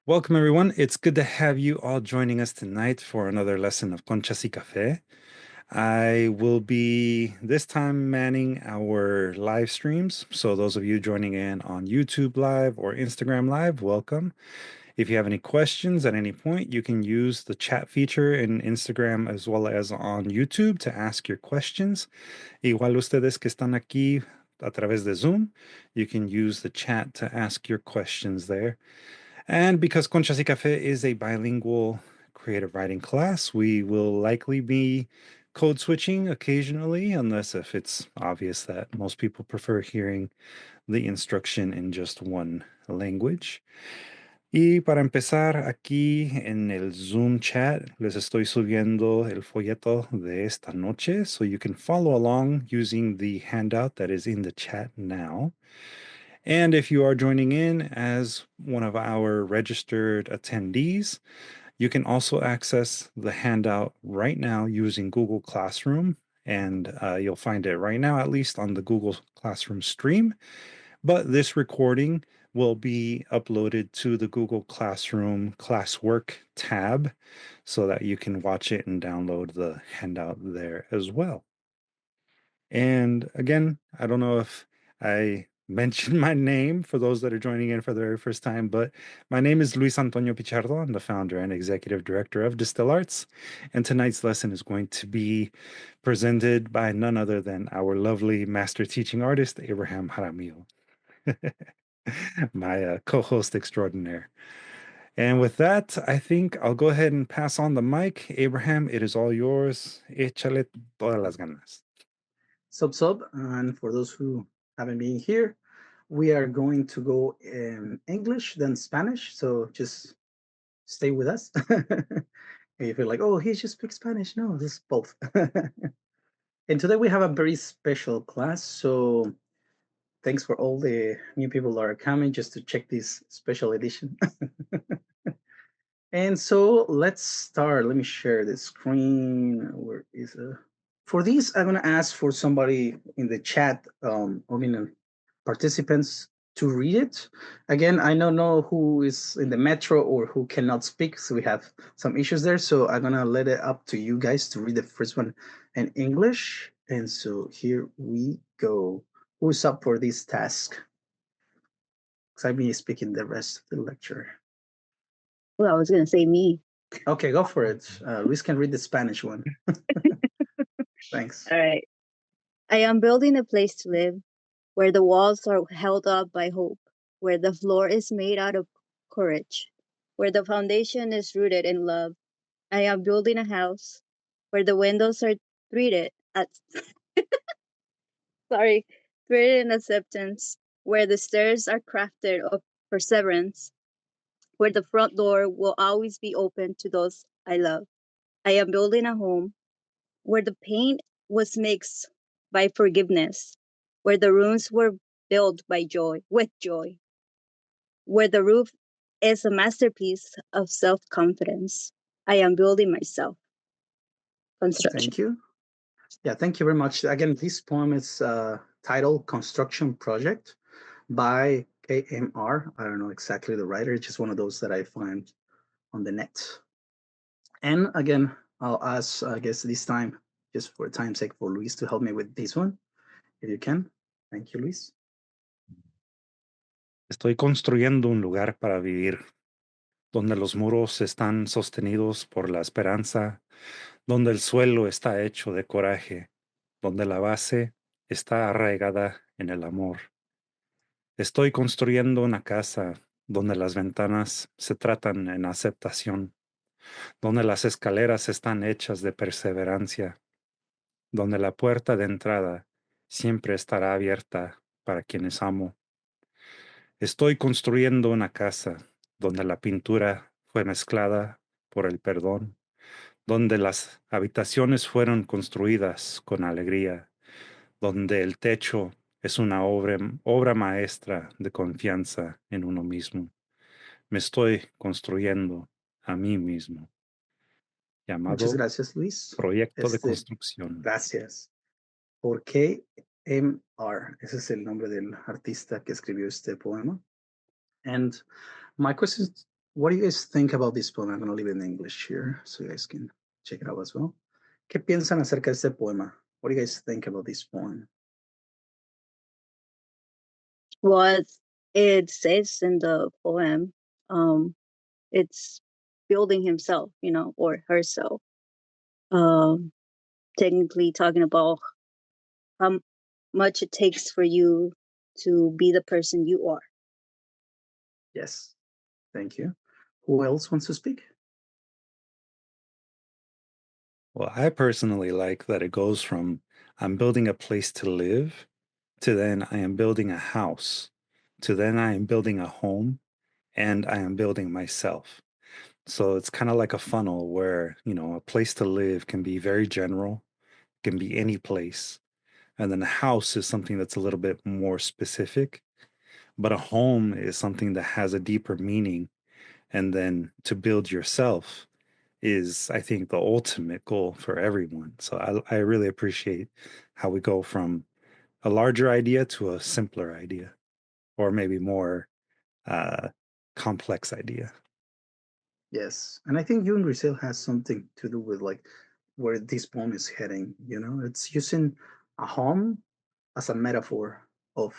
Welcome, everyone. It's good to have you all joining us tonight for another lesson of Conchas y Café. I will be this time manning our live streams. So those of you joining in on YouTube Live or Instagram Live, welcome. If you have any questions at any point, you can use the chat feature in Instagram as well as on YouTube to ask your questions. Igual ustedes que están aquí a través de Zoom, you can use the chat to ask your questions there. And because Conchas y Café is a bilingual creative writing class, we will likely be code switching occasionally, unless if it's obvious that most people prefer hearing the instruction in just one language. Y para empezar, aquí en el Zoom chat les estoy subiendo el folleto de esta noche, so you can follow along using the handout that is in the chat now. And if you are joining in as one of our registered attendees, you can also access the handout right now using Google Classroom. And you'll find it right now, at least on the Google Classroom stream. But this recording will be uploaded to the Google Classroom classwork tab so that you can watch it and download the handout there as well. And again, I don't know if I mentioned my name for those that are joining in for the very first time, but my name is Luis Antonio Pichardo. I'm the founder and executive director of DSTL Arts. And tonight's lesson is going to be presented by none other than our lovely master teaching artist, Abraham Jaramillo, my co-host extraordinaire. And with that, I think I'll go ahead and pass on the mic. Abraham, it is all yours. Échale todas las ganas. Sub, and for those who haven't been here, we are going to go in English, then Spanish. So just stay with us. And you feel like, oh, he just speaks Spanish. No, this is both. And today we have a very special class. So thanks for all the new people that are coming just to check this special edition. And so let's start. Let me share the screen. Where is it? For this, I'm going to ask for somebody in the chat, participants to read it. Again, I don't know who is in the metro or who cannot speak, so we have some issues there. So I'm going to let it up to you guys to read the first one in English. And so here we go. Who's up for this task? Because I've been speaking the rest of the lecture. Well, I was going to say me. Okay, go for it. Luis can read the Spanish one. Thanks. All right. I am building a place to live where the walls are held up by hope, where the floor is made out of courage, where the foundation is rooted in love. I am building a house where the windows are treated at treated in acceptance, where the stairs are crafted of perseverance, where the front door will always be open to those I love. I am building a home where the paint was mixed by forgiveness, where the rooms were built by joy, with joy, where the roof is a masterpiece of self-confidence. I am building myself. Construction. Thank you. Yeah, thank you very much. Again, this poem is titled Construction Project by KMR. I don't know exactly the writer. It's just one of those that I find on the net. And again, I'll ask, I guess this time, just for time's sake, for Luis to help me with this one, if you can. Thank you, Luis. Estoy construyendo un lugar para vivir, donde los muros están sostenidos por la esperanza, donde el suelo está hecho de coraje, donde la base está arraigada en el amor. Estoy construyendo una casa donde las ventanas se tratan en aceptación, donde las escaleras están hechas de perseverancia, donde la puerta de entrada siempre estará abierta para quienes amo. Estoy construyendo una casa donde la pintura fue mezclada por el perdón, donde las habitaciones fueron construidas con alegría, donde el techo es una obra maestra de confianza en uno mismo. Me estoy construyendo a mí mismo. Llamado Muchas gracias, Luis. Proyecto de Construcción. Gracias. Por KMR. Ese es el nombre del artista que escribió este poema. And my question what do you guys think about this poem? I'm going to leave it in English here so you guys can check it out as well. ¿Qué piensan acerca de este poema? What do you guys think about this poem? What it says in the poem, it's building himself, or herself. Technically talking about how much it takes for you to be the person you are. Yes, thank you. Who else wants to speak? Well, I personally like that it goes from I'm building a place to live to then I am building a house to then I am building a home and I am building myself. So it's kind of like a funnel where, a place to live can be very general, can be any place. And then a house is something that's a little bit more specific, but a home is something that has a deeper meaning. And then to build yourself is, I think, the ultimate goal for everyone. So I really appreciate how we go from a larger idea to a simpler idea, or maybe more uh, complex idea. Yes, and I think Jung Grisel has something to do with like where this poem is heading. It's using a home as a metaphor of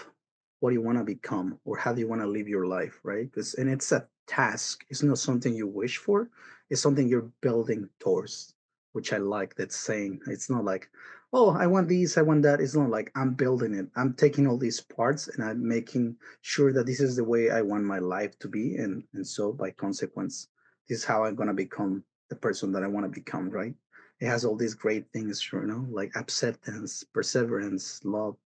what you want to become or how do you want to live your life, right? And it's a task. It's not something you wish for. It's something you're building towards, which I like that saying. It's not like, oh, I want these, I want that. It's not like I'm building it. I'm taking all these parts and I'm making sure that this is the way I want my life to be. And so by consequence, this is how I'm gonna become the person that I want to become, right? It has all these great things, like acceptance, perseverance, love,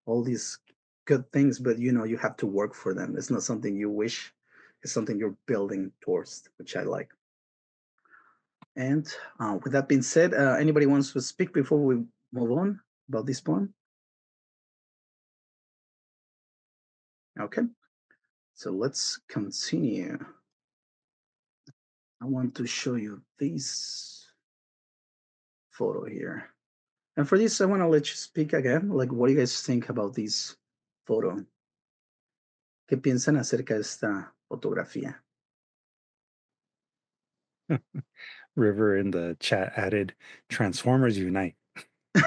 all these good things, but you have to work for them. It's not something you wish, it's something you're building towards, which I like. And with that being said, anybody wants to speak before we move on about this poem? Okay, so let's continue. I want to show you this photo here. And for this, I want to let you speak again. Like, what do you guys think about this photo? ¿Qué piensan acerca de esta fotografía? River in the chat added Transformers Unite.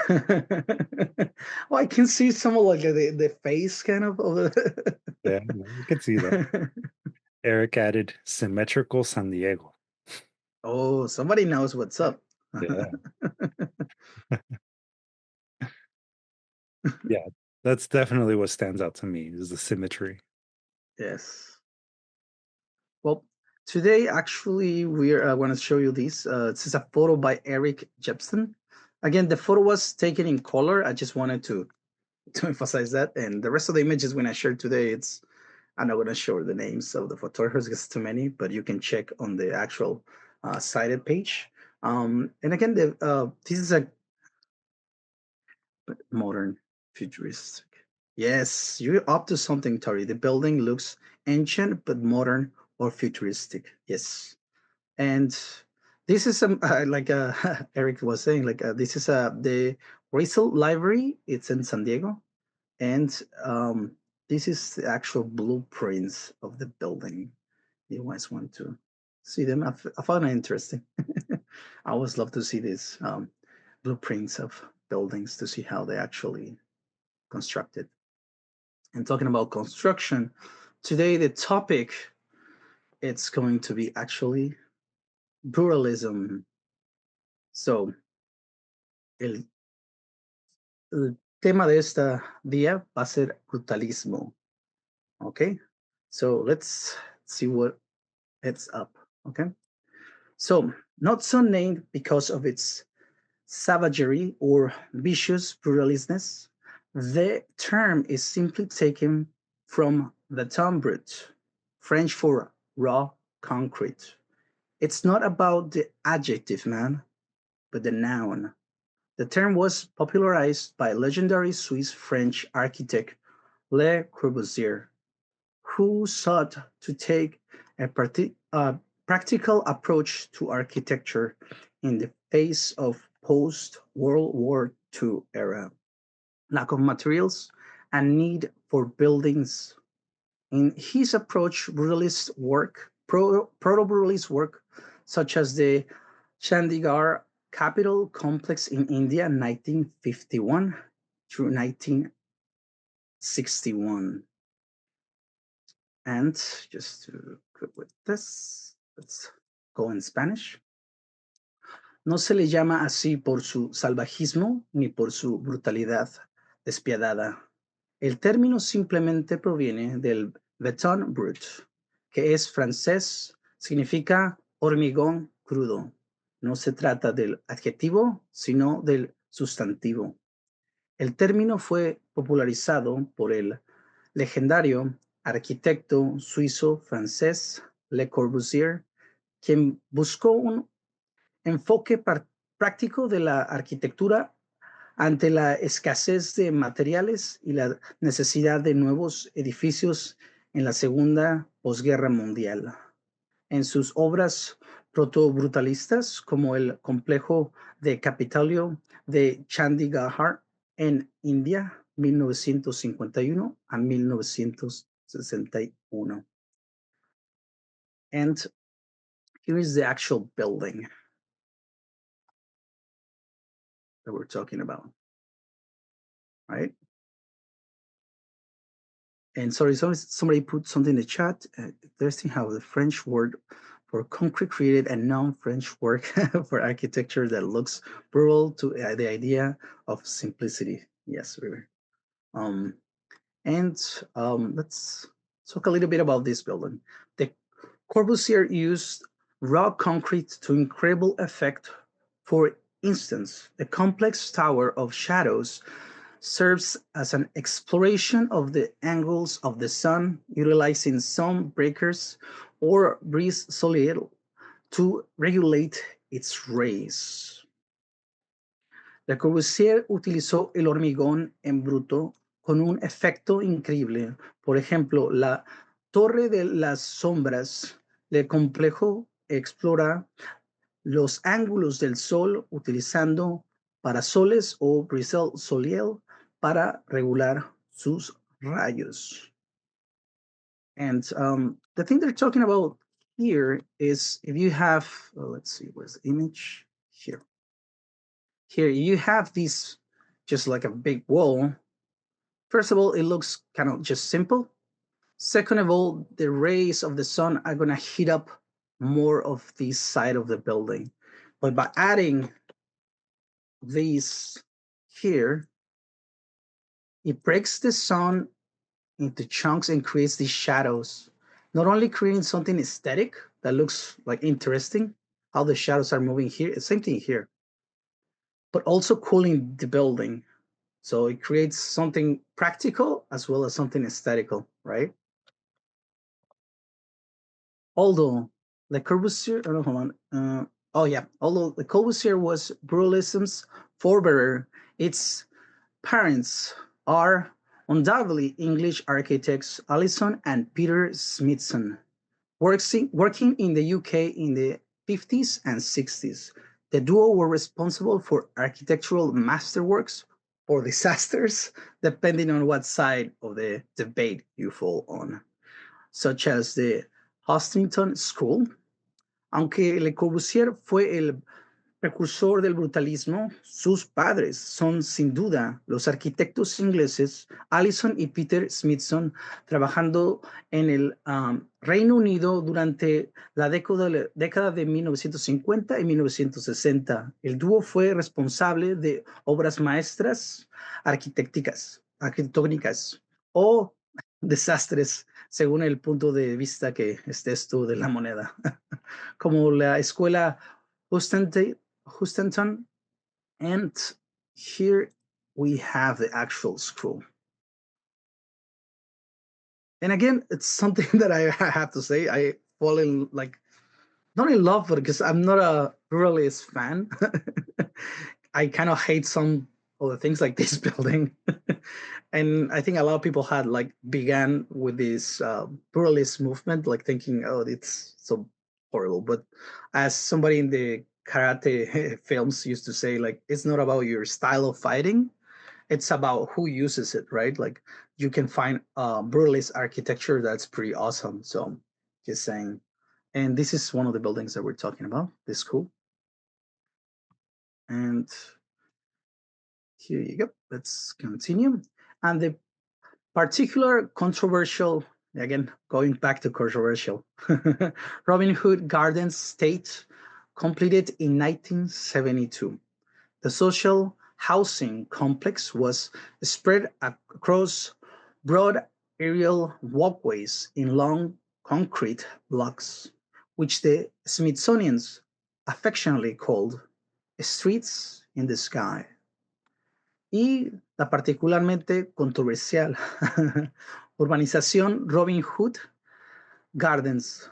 Well, I can see some of like the face kind of the Yeah, you can see that. Eric added Symmetrical San Diego. Oh, somebody knows what's up. Yeah. Yeah, that's definitely what stands out to me is the symmetry. Yes. Well, today actually we're I want to show you this. This is a photo by Eric Jepson. Again, the photo was taken in color. I just wanted to emphasize that. And the rest of the images when I shared today, I'm not going to show the names of the photographers because it's too many, but you can check on the actual cited page. And again, this is a modern futuristic. Yes, you're up to something, Tori. The building looks ancient but modern or futuristic. Yes, and this is some like Eric was saying, like this is the Raisel Library. It's in San Diego, and this is the actual blueprints of the building. You guys want to see them? I found it interesting. I always love to see these blueprints of buildings to see how they actually constructed. And talking about construction, today the topic it's going to be actually brutalism. So el tema de esta día va a ser brutalismo. Okay, so let's see what it's up. Okay, so not so named because of its savagery or vicious brutalishness, the term is simply taken from the term brut, French for raw concrete. It's not about the adjective, man, but the noun. The term was popularized by legendary Swiss French architect Le Corbusier, who sought to take a practical approach to architecture in the face of post-World War II era lack of materials and need for buildings. In his approach, brutalist work proto-Buralese work, such as the Chandigarh Capitol Complex in India, 1951 through 1961. And just to quit with this, let's go in Spanish. No se le llama así por su salvajismo ni por su brutalidad despiadada. El término simplemente proviene del béton brut, que es francés, significa hormigón crudo. No se trata del adjetivo, sino del sustantivo. El término fue popularizado por el legendario arquitecto suizo-francés Le Corbusier, quien buscó un enfoque práctico de la arquitectura ante la escasez de materiales y la necesidad de nuevos edificios en la Segunda Posguerra Mundial. En sus obras proto-brutalistas, como el complejo de Capitolio de Chandigarh en India, 1951 a 1961. And here is the actual building that we're talking about, right? And sorry, somebody put something in the chat. Interesting how the French word for concrete created a non-French word for architecture that looks brutal to the idea of simplicity. Yes, River. Let's talk a little bit about this building. The Corbusier used raw concrete to incredible effect. For instance, the complex tower of shadows serves as an exploration of the angles of the sun, utilizing sun breakers or brise soleil to regulate its rays. Le Corbusier utilizó el hormigón en bruto con un efecto increíble. Por ejemplo, la Torre de las Sombras del complejo explora los ángulos del sol utilizando parasoles o brise soleil para regular sus rayos. And the thing they're talking about here is if you have, let's see, where's the image? Here. Here you have these, just like a big wall. First of all, it looks kind of just simple. Second of all, the rays of the sun are going to heat up more of this side of the building. But by adding these here, it breaks the sun into chunks and creates these shadows, not only creating something aesthetic that looks like interesting, how the shadows are moving here, same thing here, but also cooling the building. So it creates something practical as well as something aesthetical, right? Although Le Corbusier, hold on. Although Le Corbusier was Brutalism's forebearer, its parents are undoubtedly English architects Alison and Peter Smithson, working in the UK in the 50s and 60s. The duo were responsible for architectural masterworks or disasters, depending on what side of the debate you fall on, such as the Hostington School. Aunque Le Corbusier fue el precursor del brutalismo, sus padres son sin duda los arquitectos ingleses Alison y Peter Smithson, trabajando en el Reino Unido durante la década de 1950 y 1960. El dúo fue responsable de obras maestras arquitectónicas o desastres, según el punto de vista que estés tú de la moneda, como la escuela Hustonton, and here we have the actual scroll. And again, it's something that I have to say, I fall in, like, not in love, but because I'm not a Buralese fan. I kind of hate some of the things like this building. And I think a lot of people had began with this Buralese movement, like thinking, oh, it's so horrible. But as somebody in the karate films used to say, like, it's not about your style of fighting, it's about who uses it, right? Like, you can find Buralese architecture that's pretty awesome. So just saying. And this is one of the buildings that we're talking about, the school. And here you go. Let's continue. And the particular controversial, again, going back to controversial, Robin Hood Gardens State, completed in 1972. The social housing complex was spread across broad aerial walkways in long concrete blocks, which the Smithsonians affectionately called streets in the sky. Y la particularmente controversial urbanización Robin Hood Gardens,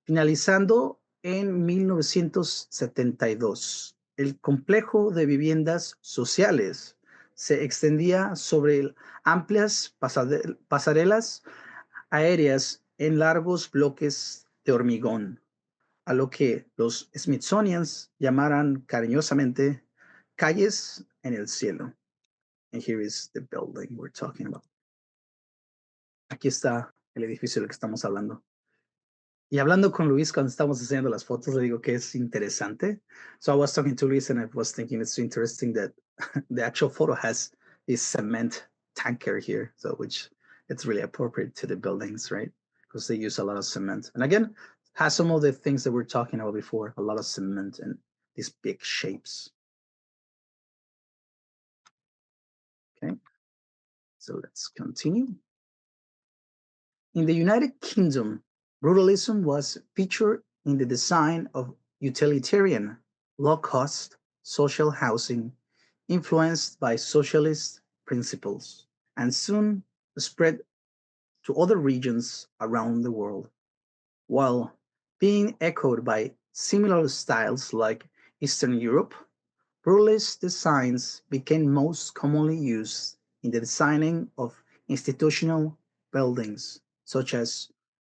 finalizando en 1972. El complejo de viviendas sociales se extendía sobre amplias pasarelas aéreas en largos bloques de hormigón, a lo que los Smithsonians llamaran cariñosamente calles en el cielo. And here is the building we're talking about. Aquí está el edificio del que estamos hablando. Y hablando con Luis cuando estamos haciendo las fotos, le digo que es interesante. So I was talking to Luis and I was thinking it's interesting that the actual photo has this cement tanker here, so which it's really appropriate to the buildings, right? Because they use a lot of cement. And again, has some of the things that we're talking about before, a lot of cement and these big shapes. Okay, so let's continue. In the United Kingdom, brutalism was featured in the design of utilitarian, low-cost social housing influenced by socialist principles, and soon spread to other regions around the world, while being echoed by similar styles like Eastern Europe. Brutalist designs became most commonly used in the designing of institutional buildings, such as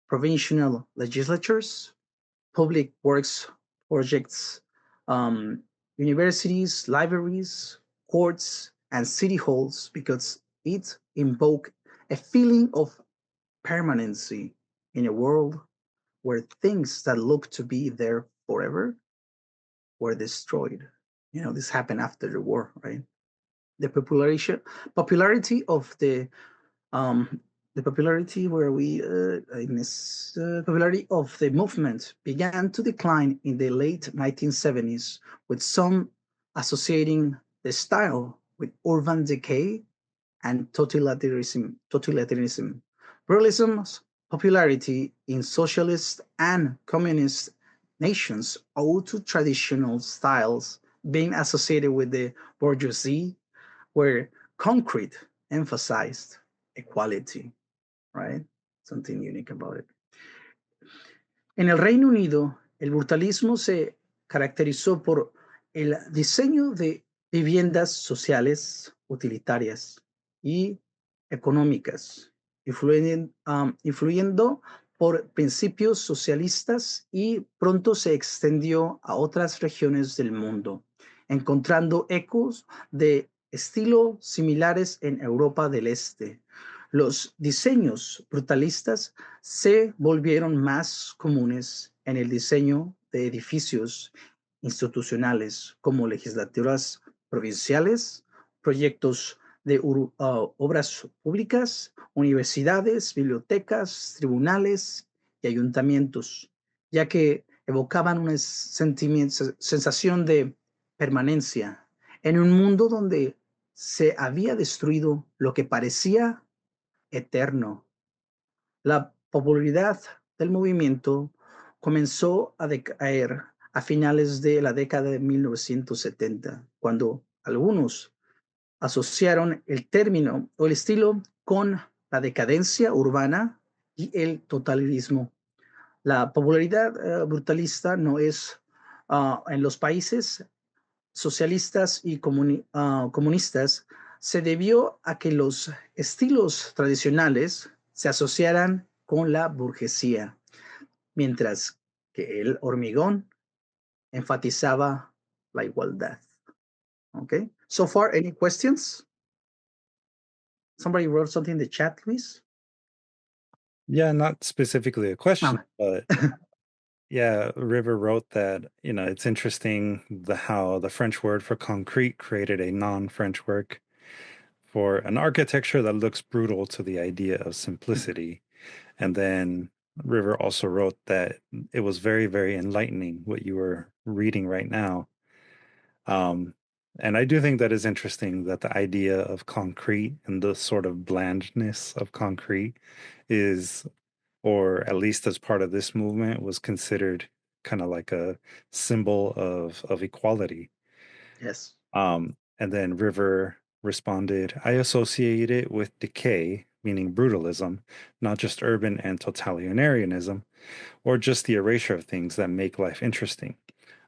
provincial legislatures, public works projects, universities, libraries, courts, and city halls, because it invoked a feeling of permanency in a world where things that looked to be there forever were destroyed. You know, this happened after the war, right? The popularity of the popularity where we popularity of the movement began to decline in the late 1970s, with some associating the style with urban decay and totalitarianism. Realism's popularity in socialist and communist nations owed to traditional styles being associated with the bourgeoisie, where concrete emphasized equality, right? Something unique about it. En el Reino Unido, el brutalismo se caracterizó por el diseño de viviendas sociales, utilitarias y económicas, influyendo por principios socialistas, y pronto se extendió a otras regiones del mundo, encontrando ecos de estilo similares en Europa del Este. Los diseños brutalistas se volvieron más comunes en el diseño de edificios institucionales, como legislaturas provinciales, proyectos de obras públicas, universidades, bibliotecas, tribunales y ayuntamientos, ya que evocaban una sensación de permanencia en un mundo donde se había destruido lo que parecía eterno. La popularidad del movimiento comenzó a decaer a finales de la década de 1970, cuando algunos asociaron el término o el estilo con la decadencia urbana y el totalitarismo. La popularidad brutalista no es en los países socialistas y comunistas, se debió a que los estilos tradicionales se asociaran con la burguesía, mientras que el hormigón enfatizaba la igualdad. Okay, so far, any questions? Somebody wrote something in the chat, Luis? Yeah, not specifically a question, but Yeah, River wrote that, it's interesting how the French word for concrete created a non-French word for an architecture that looks brutal to the idea of simplicity. And then River also wrote that it was very, very enlightening what you were reading right now. Um, and I do think that is interesting that the idea of concrete and the sort of blandness of concrete is, or at least as part of this movement, was considered kind of like a symbol of equality. Yes. And then River responded, I associate it with decay, meaning brutalism, not just urban and totalitarianism, or just the erasure of things that make life interesting,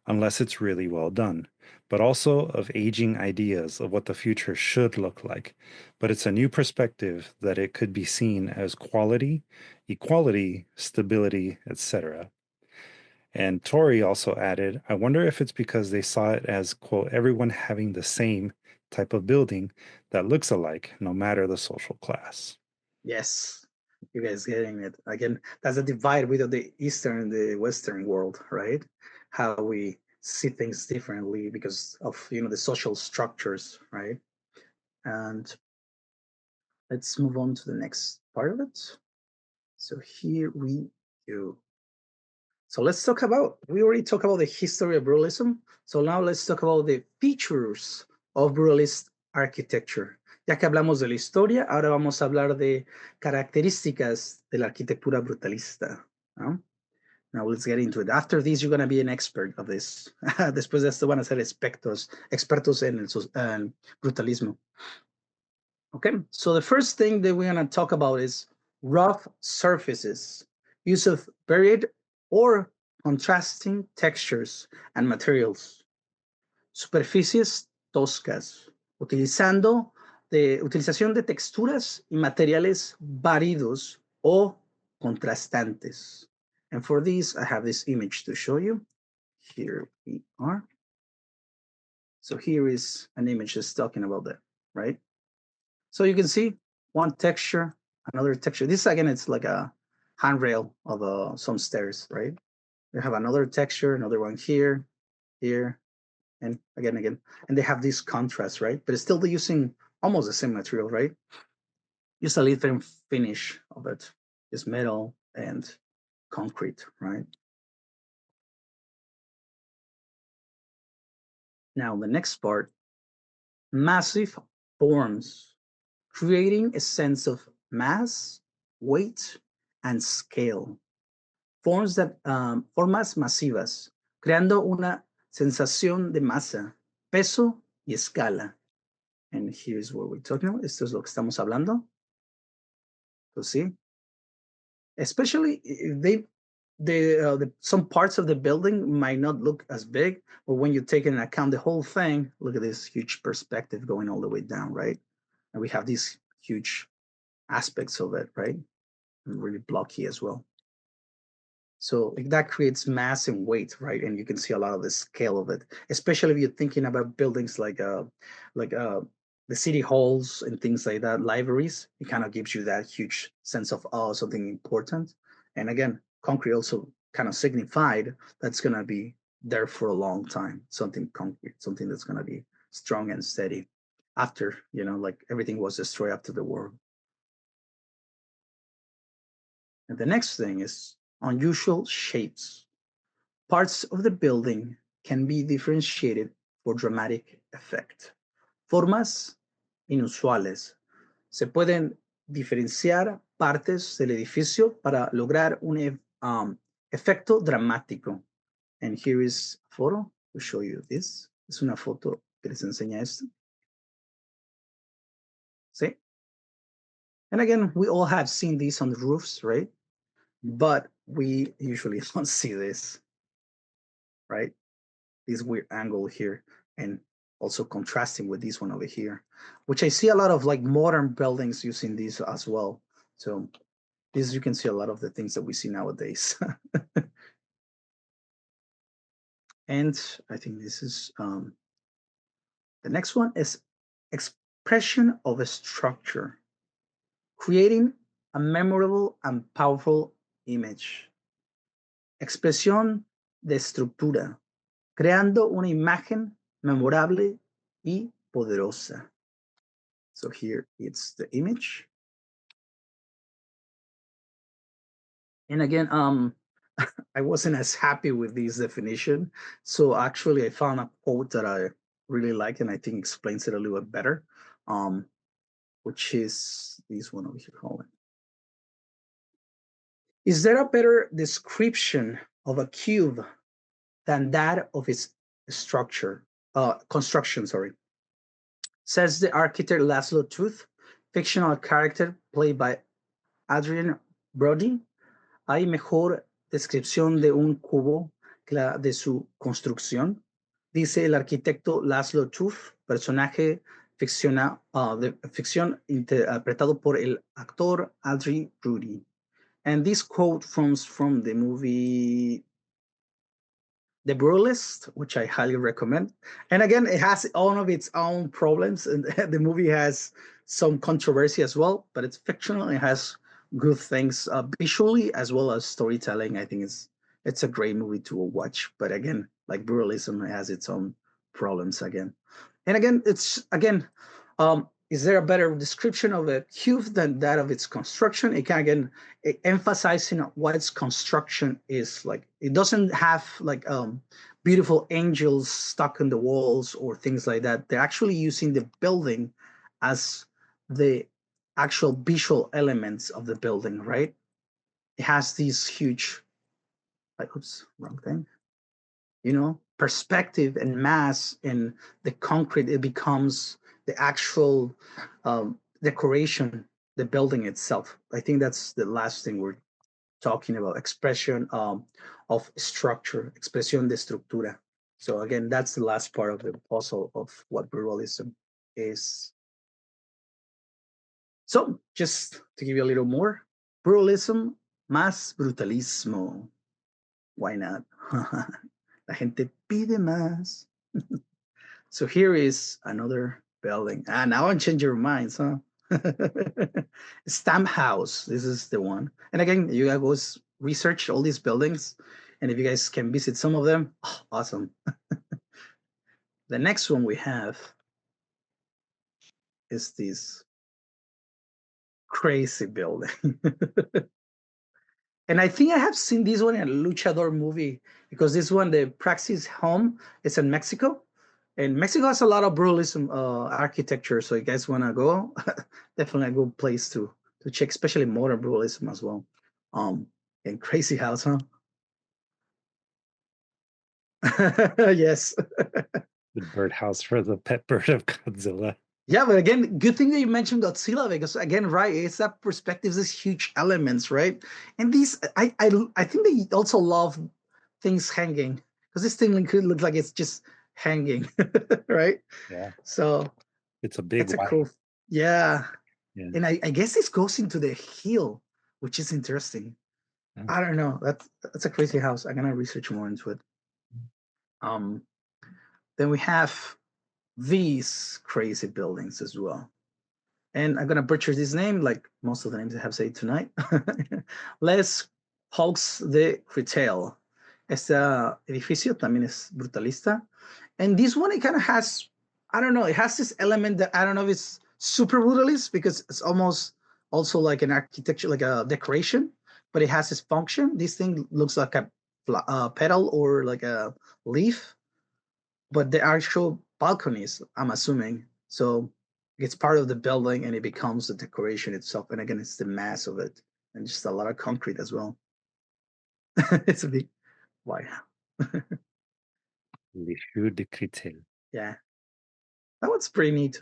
unless it's really well done, but also of aging ideas of what the future should look like. But it's a new perspective that it could be seen as quality, equality, stability, etc. And Tori also added, I wonder if it's because they saw it as, quote, everyone having the same type of building that looks alike, no matter the social class. Yes, you guys getting it. Again, that's a divide with the Eastern and the Western world, right? How we see things differently because of, the social structures, right? And let's move on to the next part of it. So here we go. So let's talk about, we already talked about the history of brutalism. So now let's talk about the features of brutalist architecture. Ya que hablamos de la historia, ahora vamos a hablar de características de la arquitectura brutalista. ¿No? Now let's get into it. After this, you're going to be an expert of this. Después de esto van a ser expertos en el brutalismo. Okay, so the first thing that we're going to talk about is rough surfaces, use of varied or contrasting textures and materials, superficies toscas, utilización de texturas y materiales variados o contrastantes. And for this, I have this image to show you. Here we are. So here is an image that's talking about that, right? So you can see one texture, another texture. This again, it's like a handrail of some stairs, right? You have another texture, another one here, here, and again. And they have this contrast, right? But it's still using almost the same material, right? Just a different finish of it. It's metal and concrete, right? Now the next part, massive forms, creating a sense of mass, weight, and scale. Formas masivas, creando una sensación de masa, peso y escala. And here's what we're talking about. Esto es lo que estamos hablando. So see, especially if some parts of the building might not look as big, but when you take into account the whole thing, look at this huge perspective going all the way down, right? And we have these huge aspects of it, right? And really blocky as well. So that creates mass and weight, right? And you can see a lot of the scale of it, especially if you're thinking about buildings like the city halls and things like that, libraries. It kind of gives you that huge sense of something important. And again, concrete also kind of signified that's going to be there for a long time. Something concrete, something that's going to be strong and steady after, like everything was destroyed after the war. And the next thing is unusual shapes. Parts of the building can be differentiated for dramatic effect. Formas inusuales. Se pueden diferenciar partes del edificio para lograr un efecto dramático. And here is a photo to show you this. Es una foto que les enseña esto. See? And again, we all have seen these on the roofs, right? But we usually don't see this, right? This weird angle here, and also contrasting with this one over here, which I see a lot of like modern buildings using these as well. So this, you can see a lot of the things that we see nowadays. And I think this is the next one is expression of a structure, creating a memorable and powerful image. expresión de estructura, creando una imagen memorable y poderosa. So here it's the image. And again, I wasn't as happy with this definition. So actually I found a quote that I really like and I think explains it a little bit better, which is this one over here. Hold on. Is there a better description of a cube than that of its structure, construction, sorry? Says the architect Laszlo Tooth, fictional character played by Adrian Brody. ¿Hay mejor descripción de un cubo que la de su construcción? Dice el arquitecto Laszlo Tooth, personaje de ficción interpretado por el actor Adrian Brody. And this quote comes from the movie The Brutalist, which I highly recommend. And again, it has all of its own problems, and the movie has some controversy as well, but it's fictional. It has good things visually as well as storytelling. I think it's a great movie to watch. But again, like Brutalism, it has its own problems again. And again, is there a better description of a cube than that of its construction? It can again emphasizing what its construction is like. It doesn't have like beautiful angels stuck in the walls or things like that. They're actually using the building as the actual visual elements of the building, right? It has these huge, like, oops, wrong thing. Perspective and mass in the concrete. It becomes the actual decoration, the building itself. I think that's the last thing we're talking about, expression of structure, expresión de estructura. So again, that's the last part of the puzzle of what brutalism is. So just to give you a little more, brutalism más brutalismo. Why not? La gente pide más. So here is another building. Now I'm changing your minds, huh? Stamp House. This is the one. And again, you guys research all these buildings. And if you guys can visit some of them, awesome. The next one we have is this crazy building. And I think I have seen this one in a luchador movie because this one, the Praxis home, is in Mexico. And Mexico has a lot of brutalism architecture. So you guys want to go, definitely a good place to check, especially modern brutalism as well. And crazy house, huh? Yes. The birdhouse for the pet bird of Godzilla. Yeah, but again, good thing that you mentioned Godzilla because again, right, it's that perspective, these huge elements, right? And these, I think they also love things hanging because this thing could look like it's just hanging, right? Yeah. So it's a big. It's a cool. Yeah. Yeah. And I guess this goes into the hill, which is interesting. Yeah. I don't know. That's a crazy house. I'm gonna research more into it. Then we have these crazy buildings as well. And I'm gonna butcher this name, like most of the names I have said tonight. Les Hawks de Retail. Este edificio también es brutalista. And this one, it kind of has, I don't know, it has this element that I don't know if it's super brutalist because it's almost also like an architecture, like a decoration, but it has this function. This thing looks like a petal or like a leaf, but the actual balconies, I'm assuming. So it's part of the building and it becomes the decoration itself. And again, it's the mass of it and just a lot of concrete as well. It's a big, wow. Les Jeux de Créteil. Yeah, that was pretty neat.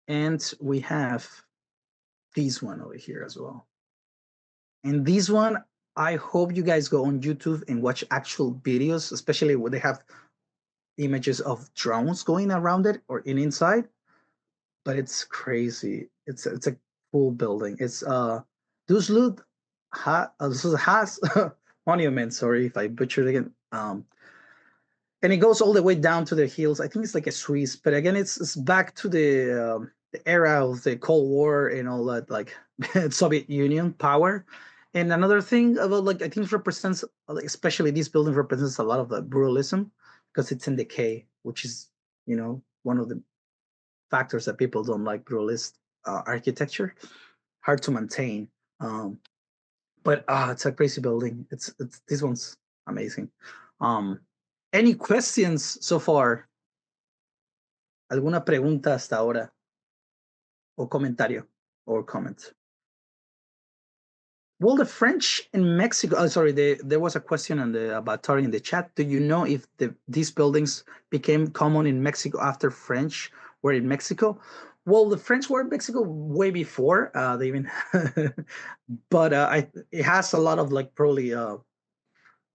And we have this one over here as well. And this one, I hope you guys go on YouTube and watch actual videos, especially when they have images of drones going around it or inside. But it's crazy. It's a cool building. It's Duslut Has Monument. Sorry if I butchered again. And it goes all the way down to the hills. I think it's like a Swiss, but again, it's back to the era of the Cold War and all that, like Soviet Union power. And another thing about like I think represents, especially this building represents a lot of the brutalism because it's in decay, which is one of the factors that people don't like brutalist architecture, hard to maintain. But it's a crazy building. It's this one's amazing. Any questions so far? ¿Alguna pregunta hasta ahora? O comentario or comment? Well, the French in Mexico. Oh, sorry. There was a question about Tori in the chat. Do you know if these buildings became common in Mexico after French were in Mexico? Well, the French were in Mexico way before they even, but it has a lot of like probably.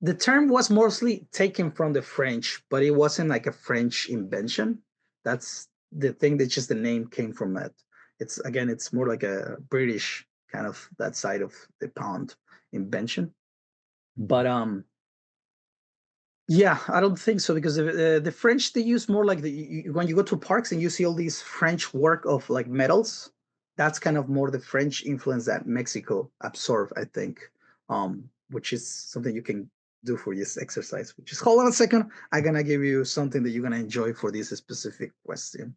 The term was mostly taken from the French, but it wasn't like a French invention. That's the thing that just the name came from it. It's more like a British kind of that side of the pond invention. But yeah, I don't think so because the French, they use more like when you go to parks and you see all these French work of like metals, that's kind of more the French influence that Mexico absorbed, I think, which is something you can do for this exercise. Just hold on a second. I'm going to give you something that you're going to enjoy for this specific question.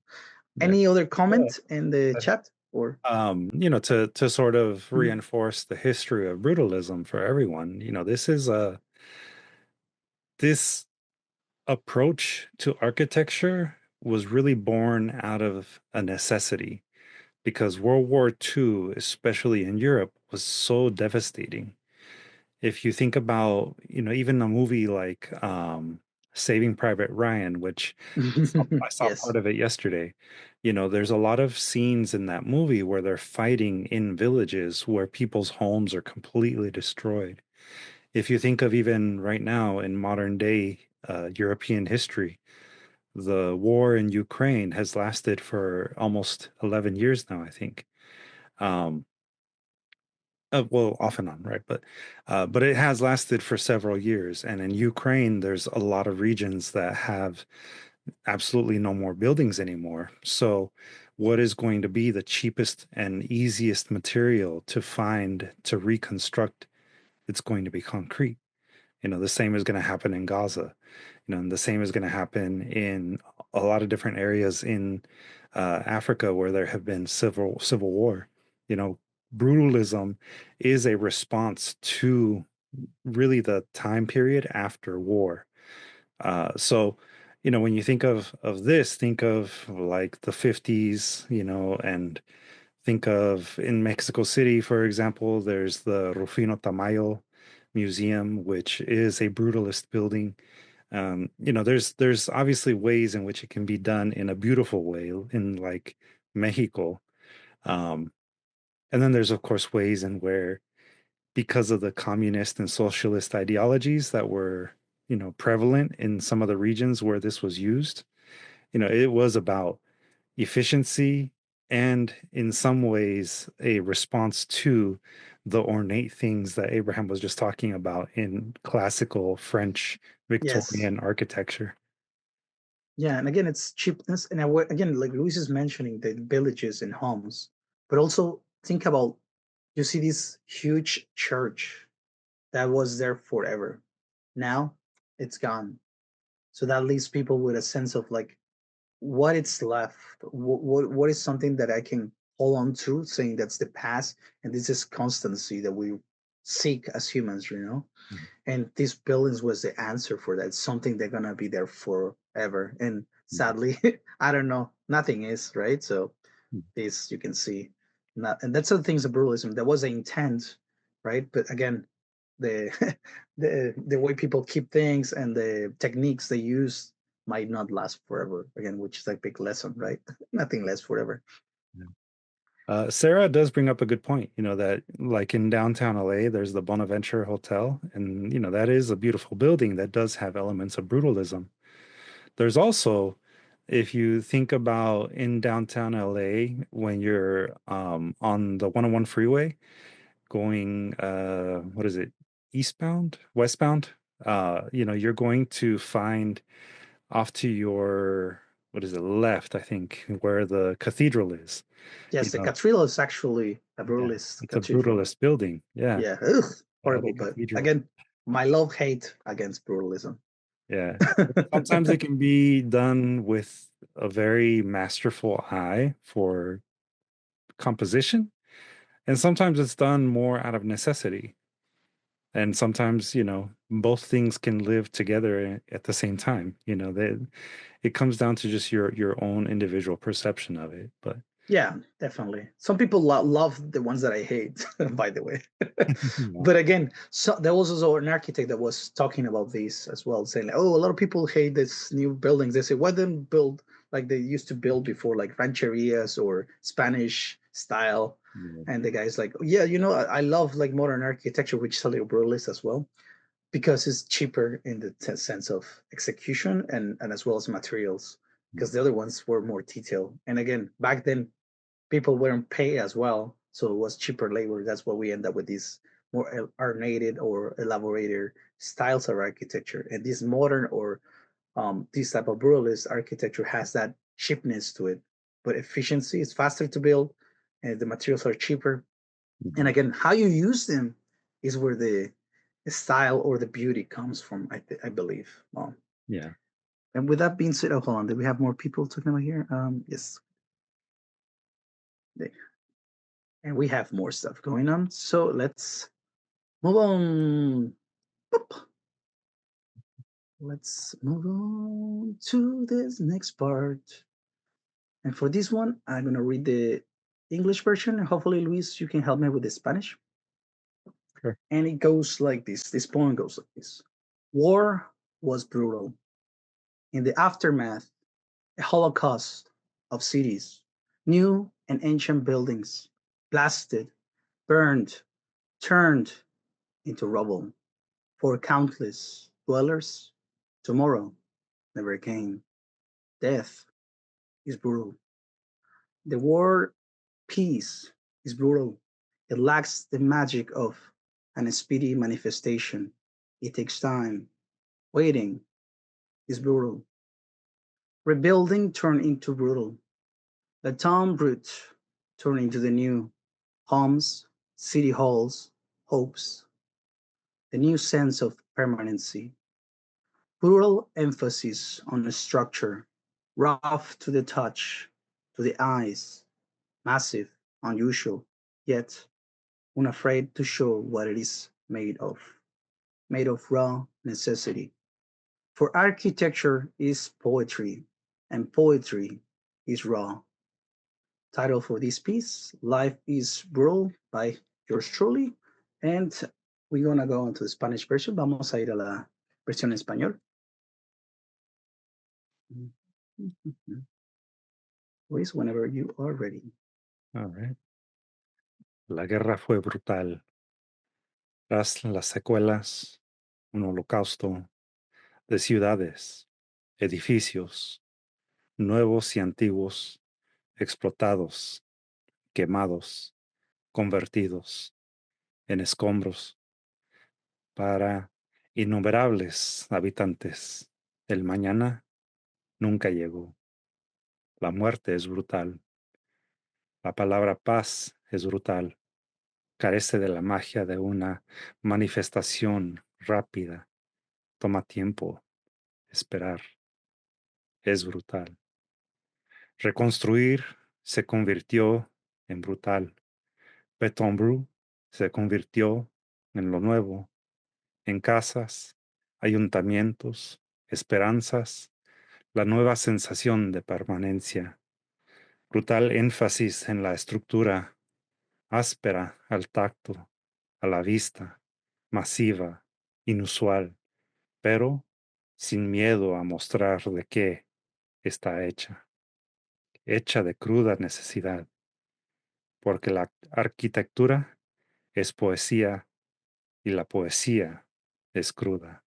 Yeah. Any other comment in the chat? Or to sort of reinforce the history of brutalism for everyone, this approach to architecture was really born out of a necessity because World War II, especially in Europe, was so devastating. If you think about, even a movie like Saving Private Ryan, which I saw yes. part of it yesterday, there's a lot of scenes in that movie where they're fighting in villages where people's homes are completely destroyed. If you think of even right now in modern day European history, the war in Ukraine has lasted for almost 11 years now, I think. Well, off and on, right? But it has lasted for several years. And in Ukraine, there's a lot of regions that have absolutely no more buildings anymore. So what is going to be the cheapest and easiest material to find to reconstruct? It's going to be concrete. The same is going to happen in Gaza. And the same is going to happen in a lot of different areas in Africa where there have been civil war. Brutalism is a response to really the time period after war. So, when you think of this, think of like the 50s, and think of in Mexico City, for example, there's the Rufino Tamayo Museum, which is a brutalist building. There's obviously ways in which it can be done in a beautiful way in like Mexico. And then there's of course ways in where, because of the communist and socialist ideologies that were, prevalent in some of the regions where this was used, it was about efficiency and in some ways a response to the ornate things that Abraham was just talking about in classical French Victorian architecture. Yeah, and again, it's cheapness. And again, like Luis is mentioning, the villages and homes, but also think about, you see this huge church that was there forever. Now it's gone. So that leaves people with a sense of like, what it's left, what is something that I can hold on to, saying that's the past, and this is constancy that we seek as humans, And these buildings was the answer for that. It's something they're gonna be there forever. And sadly, I don't know, nothing is, right? So this you can see, and that's the things of brutalism. There was an intent, right? But again, the the way people keep things and the techniques they use might not last forever. Again, which is a big lesson, right? Nothing lasts forever. Sarah does bring up a good point, that like in downtown LA, there's the Bonaventure Hotel, and that is a beautiful building that does have elements of brutalism. There's also, if you think about in downtown LA, when you're on the 101 freeway going, what is it, westbound, you're going to find off to your, what is it, left, I think, where the cathedral is. Yes, the cathedral is actually a brutalist It's a cathedral. brutalist building. Yeah. Yeah, ugh, horrible. The But cathedral. again, my love hate against brutalism. Yeah. Sometimes it can be done with a very masterful eye for composition, and sometimes it's done more out of necessity. And sometimes, both things can live together at the same time. It comes down to just your own individual perception of it. But Yeah, definitely. Some people love the ones that I hate, by the way. yeah. But again, so there was also an architect that was talking about this as well, saying, like, "Oh, a lot of people hate this new buildings." They say, "Why didn't build like they used to build before, like rancherias or Spanish style?" Yeah. And the guy's like, "Yeah, I love like modern architecture, which is a little brutalist as well, because it's cheaper in the sense of execution and as well as materials, because the other ones were more detailed. And again, back then, people weren't paid as well, so it was cheaper labor. That's why we end up with these more ornated or elaborated styles of architecture. And this modern or this type of brutalist architecture has that cheapness to it, but efficiency is faster to build, and the materials are cheaper. And again, how you use them is where the style or the beauty comes from. I believe. Yeah. And with that being said, oh, hold on. Do we have more people talking about here? Yes. And we have more stuff going on. So let's move on. Boop. Let's move on to this next part. And for this one, I'm going to read the English version. And hopefully, Luis, you can help me with the Spanish. Sure. And it goes like this. This poem goes like this. War was brutal. In the aftermath, a holocaust of cities, new and ancient buildings, blasted, burned, turned into rubble. For countless dwellers, tomorrow never came. Death is brutal. The word peace is brutal. It lacks the magic of an speedy manifestation. It takes time. Waiting is brutal. Rebuilding turned into brutal. The town brute turned into the new homes, city halls, hopes, the new sense of permanency. Brutal emphasis on the structure, rough to the touch, to the eyes, massive, unusual, yet unafraid to show what it is made of raw necessity. For architecture is poetry, and poetry is raw. Title for this piece, Life is Brutal by yours truly. And we're gonna go into the Spanish version. Vamos a ir a la versión en español. Luis, whenever you are ready. All right. La guerra fue brutal. Tras las secuelas, un holocausto de ciudades, edificios, nuevos y antiguos, explotados, quemados, convertidos en escombros para innumerables habitantes. El mañana nunca llegó. La muerte es brutal. La palabra paz es brutal. Carece de la magia de una manifestación rápida. Toma tiempo esperar. Es brutal. Reconstruir se convirtió en brutal. Beton Bru se convirtió en lo nuevo, en casas, ayuntamientos, esperanzas, la nueva sensación de permanencia. Brutal énfasis en la estructura, áspera al tacto, a la vista, masiva, inusual, pero sin miedo a mostrar de qué está hecha de cruda necesidad, porque la arquitectura es poesía y la poesía es cruda.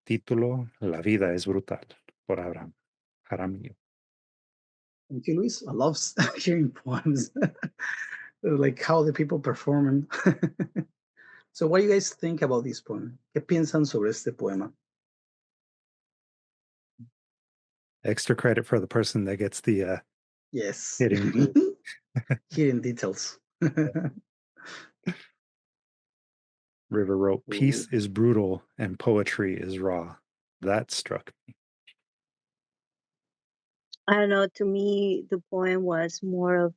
Título: La vida es brutal, por Abraham Jaramillo. Thank you, Luis. I love hearing poems, like how the people perform. So, what do you guys think about this poem? ¿Qué piensan sobre este poema? Extra credit for the person that gets the Yes, hidden hidden details. River wrote, "Peace is brutal and poetry is raw." That struck me. I don't know. To me, the poem was more of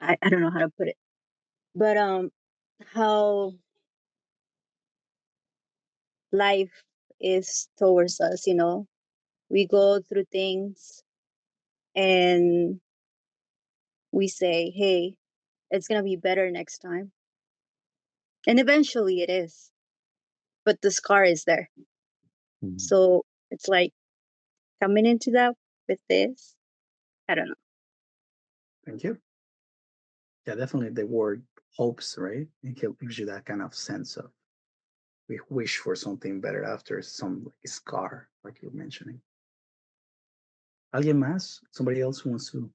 I don't know how to put it, but how life is towards us. We go through things and we say, "Hey, it's gonna be better next time," and eventually it is, but the scar is there. Mhm. So it's like coming into that with this. I don't know. Thank you. Yeah, definitely the word hopes, right? It gives you that kind of sense of we wish for something better after some like scar, like you're mentioning. ¿Alguien más? Somebody else who wants to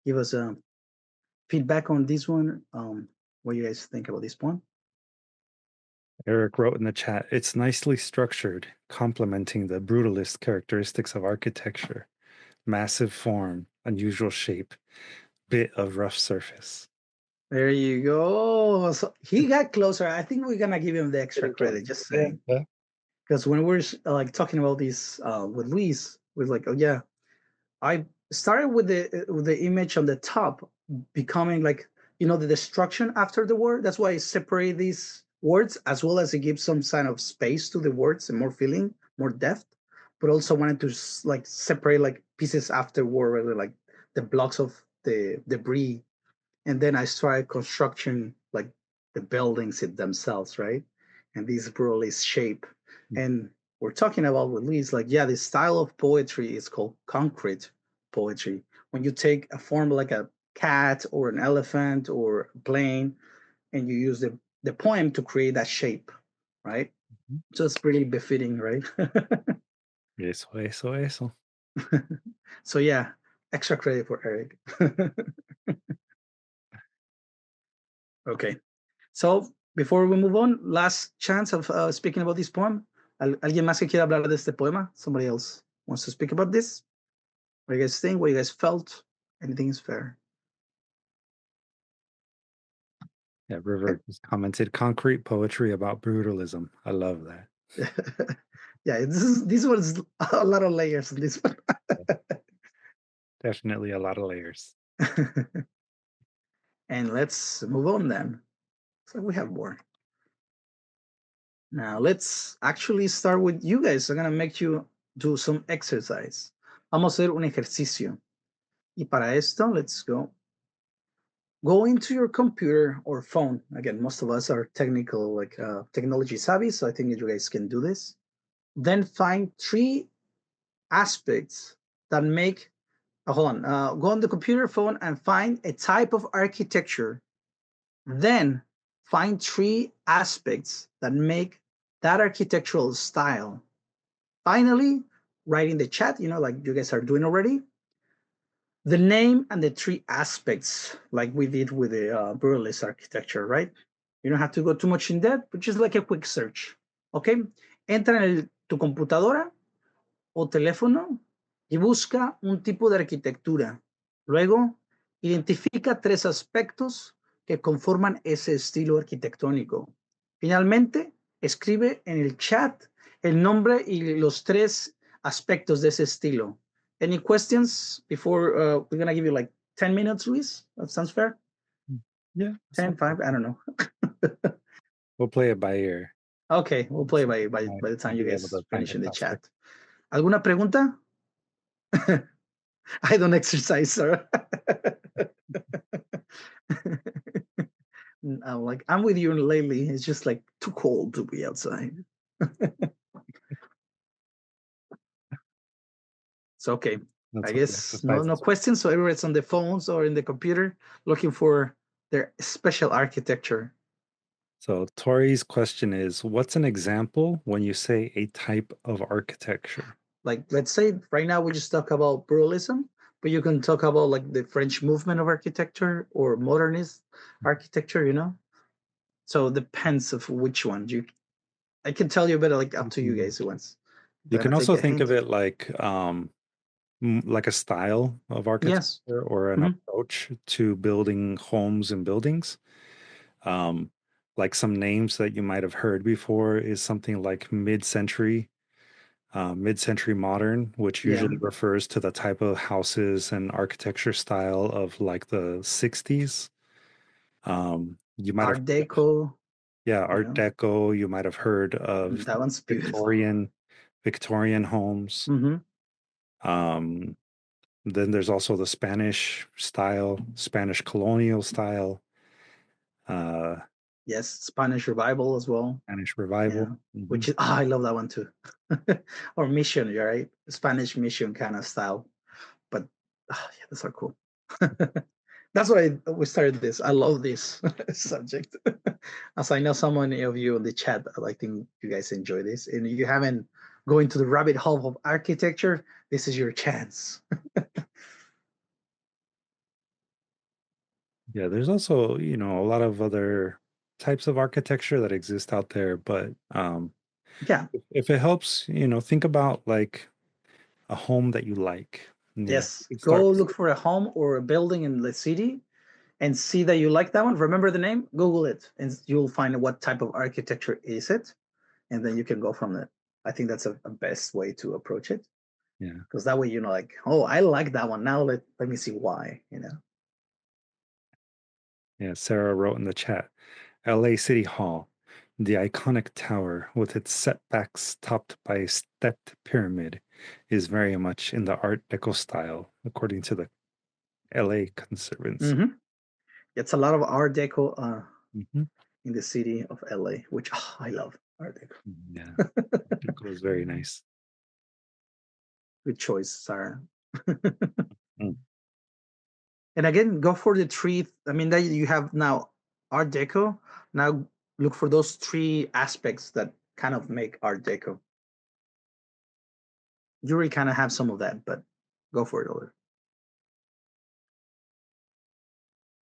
give us a feedback on this one? What do you guys think about this poem? Eric wrote in the chat, "It's nicely structured, complementing the brutalist characteristics of architecture. Massive form, unusual shape, bit of rough surface." There you go. So he got closer. I think we're gonna give him the extra credit. Just saying. Yeah. Because when we're like talking about this with Luis, we're like, oh yeah, I started with the image on the top becoming like the destruction after the word. That's why I separate these words as well as it gives some kind of space to the words and more feeling, more depth. But also wanted to like separate like pieces after word, rather like the blocks of the debris, and then I started construction like the buildings it themselves, right? And this brutalist shape. And we're talking about with Lee's like, yeah, the style of poetry is called concrete poetry. When you take a form like a cat or an elephant or a plane and you use the poem to create that shape, right? So it's pretty befitting, right? Eso. So yeah, extra credit for Eric. Okay. So, before we move on, last chance of speaking about this poem. ¿Alguien más que quiera hablar de este poema? Somebody else wants to speak about this? What you guys think? What you guys felt? Anything is fair. Yeah, River just commented, "Concrete poetry about brutalism." I love that. Yeah, this one's a lot of layers in this one. Definitely a lot of layers. And let's move on then. So we have more. Now let's actually start with you guys. I'm gonna make you do some exercise. Vamos a hacer un ejercicio. Y para esto, let's go into your computer or phone. Again, most of us are technology savvy, so I think you guys can do this. Then find three aspects that make, hold on, go on the computer, phone, and find a type of architecture. Then find three aspects that make that architectural style. Finally, write in the chat, like you guys are doing already, the name and the three aspects, like we did with the Burles architecture, right? You don't have to go too much in depth, but just like a quick search, ¿ok? Entra en tu computadora o teléfono y busca un tipo de arquitectura. Luego, identifica tres aspectos que conforman ese estilo arquitectónico. Finalmente, escribe en el chat el nombre y los tres aspectos de ese estilo. Any questions before we're going to give you like 10 minutes, Luis? That sounds fair? Yeah. 10, 5, I don't know. We'll play it by ear. Okay, we'll play by the time you guys finish in the chat. ¿Alguna pregunta? I don't exercise, sir. I'm with you lately. It's just like too cold to be outside. It's okay. I guess no questions. So everyone's on the phones or in the computer looking for their special architecture. So Tori's question is, what's an example when you say a type of architecture? Like, let's say right now we just talk about Brutalism, but you can talk about like the French movement of architecture or modernist architecture, So it depends of which one. I can tell you, but like up to you guys once. You can also think of it like like a style of Yes. architecture or an approach to building homes and buildings. Um, like some names that you might have heard before is something like mid-century modern, which Yeah. usually refers to the type of houses and architecture style of like the 60s. You might have Art Deco, yeah, you Art know, Deco. You might have heard of that one's beautiful. Victorian homes. Um, then there's also the Spanish style, Spanish colonial style, uh, Yes, Spanish Revival as well. Spanish revival. Yeah, which is I love that one too. Or Mission, right? Spanish Mission kind of style. But yeah, that's so cool. That's why we started this. I love this subject. As I know so many of you in the chat, I think you guys enjoy this. And you haven't going to the rabbit hole of architecture, this is your chance. Yeah, there's also, a lot of other types of architecture that exist out there, but Yeah. if it helps, think about like a home that you like. Yes. You Go start. look for a home or a building in the city and see that you like that one. Remember the name, Google it, and you'll find what type of architecture is it, and then you can go from it. I think that's a best way to approach it, Yeah. because that way like, oh, I like that one. Now let me see why. Yeah, Sarah wrote in the chat, LA City Hall, the iconic tower with its setbacks topped by a stepped pyramid, is very much in the Art Deco style, according to the LA Conservancy. It's a lot of Art Deco Mhm. in the city of LA, which I love Art Deco. Yeah, Art Deco is very nice. Good choice, Sarah. Mm. And again, go for the three. I mean, that you have now Art Deco. Now look for those three aspects that kind of make Art Deco. You already kind of have some of that, but go for it, Oliver.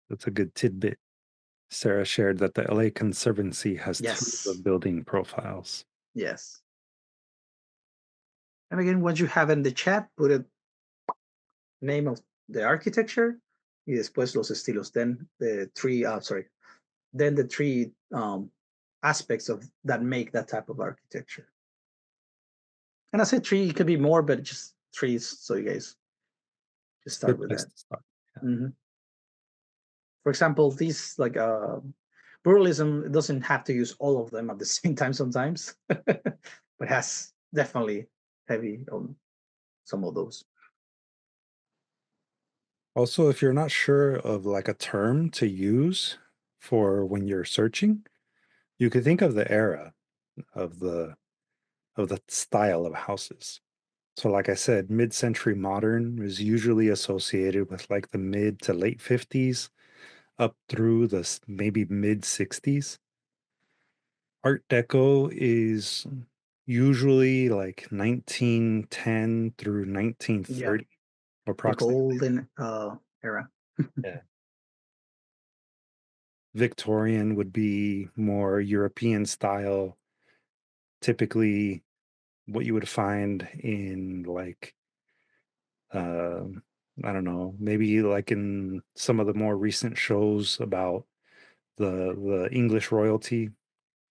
That's a good tidbit. Sarah shared that the LA Conservancy has two of the Yes. building profiles. Yes. And again, once you have in the chat, put a name of the architecture y después los estilos. Then the three aspects of that make that type of architecture. And I said three, it could be more, but just three, so you guys just start Good with place that. to start. For example, these like pluralism, it doesn't have to use all of them at the same time sometimes, but has definitely heavy on some of those. Also, if you're not sure of like a term to use for when you're searching, you could think of the era of the style of houses. So like I said, mid-century modern is usually associated with like the mid to late 50s up through the maybe mid 60s. Art Deco is usually like 1910 through 1930 The approximately. golden era. Yeah. Victorian would be more European style, typically what you would find in like I don't know, maybe like in some of the more recent shows about the English royalty.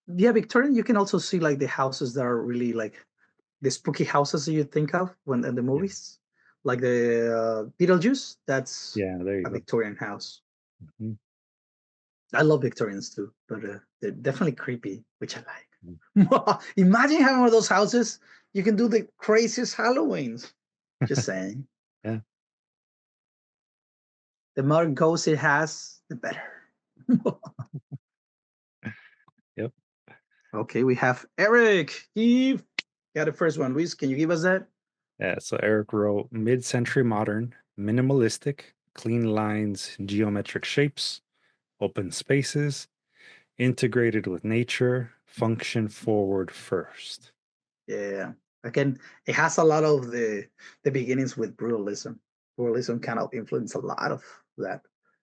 Yeah, Victorian, you can also see like the houses that are really like the spooky houses that you think of when in the Yeah, movies, like the Beetlejuice. That's yeah, there you a go. Victorian house. Mhm. I love Victorians too, but they're definitely creepy, which I Mm. like. Imagine having one of those houses. You can do the craziest Halloweens. Just saying. Yeah, The more ghosts it has, the better. yep. Okay, we have Eric. He got the first one. Luis, can you give us that? Yeah, so Eric wrote mid-century modern, minimalistic, clean lines, geometric shapes, open spaces, integrated with nature, function forward first. Yeah. Again, it has a lot of the beginnings with brutalism. Brutalism kind of influenced a lot of that.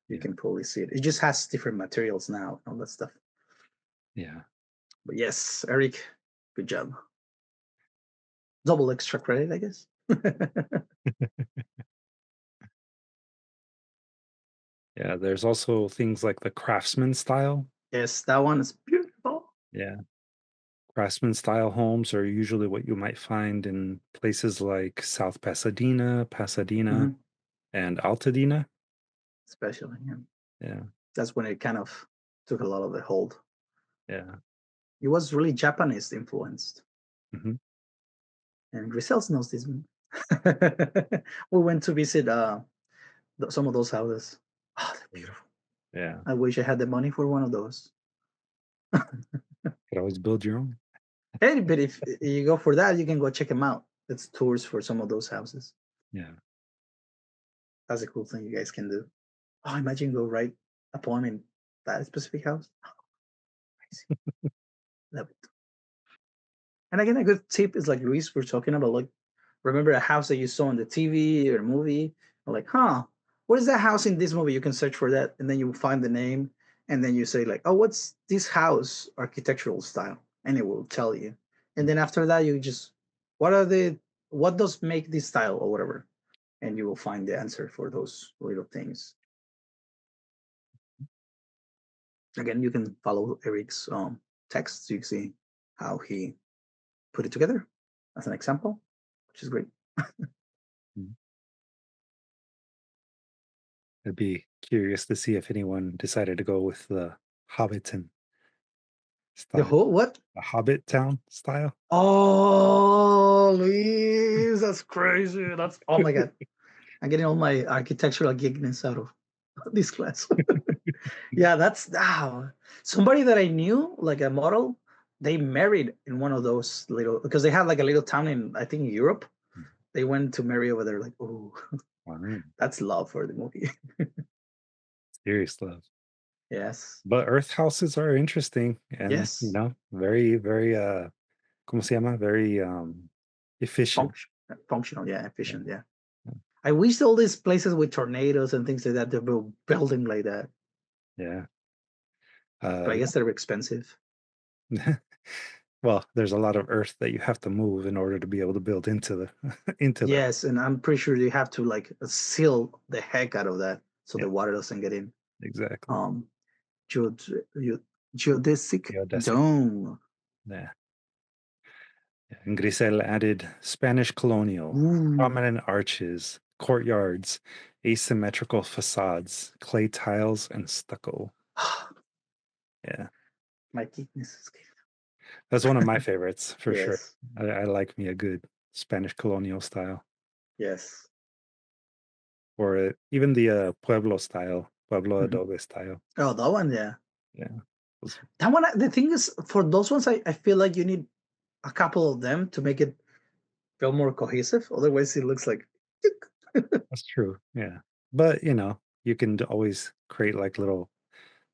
You Yeah, can probably see it. It just has different materials now and all that stuff. yeah. But yes, Eric, good job. Double extra credit, I guess. Yeah, there's also things like the craftsman style. Yes, that one is beautiful. Yeah. Craftsman style homes are usually what you might find in places like South Pasadena, Mhm. and Altadena. Especially, yeah. Yeah. That's when it kind of took a lot of the hold. Yeah. It was really Japanese influenced. Hmm. And Grisels knows this one. We went to visit some of those houses. Oh, they're beautiful. Yeah. I wish I had the money for one of those. Could always build your own. Hey, but if you go for that, you can go check them out. It's tours for some of those houses. Yeah. That's a cool thing you guys can do. Oh, imagine go write a poem in that specific house. Crazy. Love it. And again, a good tip is like Luis, we're talking about like, remember a house that you saw on the TV or movie? Or like, what is that house in this movie? You can search for that and then you find the name and then you say like, oh, what's this house architectural style? And it will tell you. And then after that, you just, what does make this style or whatever? And you will find the answer for those little things. Again, you can follow Eric's text so you can see how he put it together as an example, which is great. Mhm. I'd be curious to see if anyone decided to go with the Hobbiton The style, whole what? the Hobbit town style. Oh, Luis, that's crazy. That's oh my god. I'm getting all my architectural geekness out of this class. Yeah, that's somebody that I knew, like a model, they married in one of those little because they had like a little town in I think Europe. They went to marry over there, like, oh, Wow. that's love for the movie. Serious love. Yes. But earth houses are interesting and, Yes. very, very, ¿cómo se llama? Very efficient. Functional, yeah, Yeah. efficient, yeah. Yeah. I wish all these places with tornadoes and things like that, they will build them like that. Yeah. But I guess they're expensive. Well, there's a lot of earth that you have to move in order to be able to build into the into the Yes, and I'm pretty sure you have to like seal the heck out of that so yeah, the water doesn't get in. exactly. Um, geod- geodesic Geodesic. dome. Yeah. And Grisel added Spanish colonial, Ooh. prominent arches, courtyards, asymmetrical facades, clay tiles, and stucco. Yeah. My geekness is good. That's one of my favorites for sure. Yes, I like me a good Spanish colonial style, yes. or even the Pueblo style, Pueblo Mhm. adobe style. Oh, that one, yeah. Yeah. Those- That one, the thing is, for those ones, I feel like you need a couple of them to make it feel more cohesive. Otherwise, it looks like. That's true. Yeah. But you can always create like little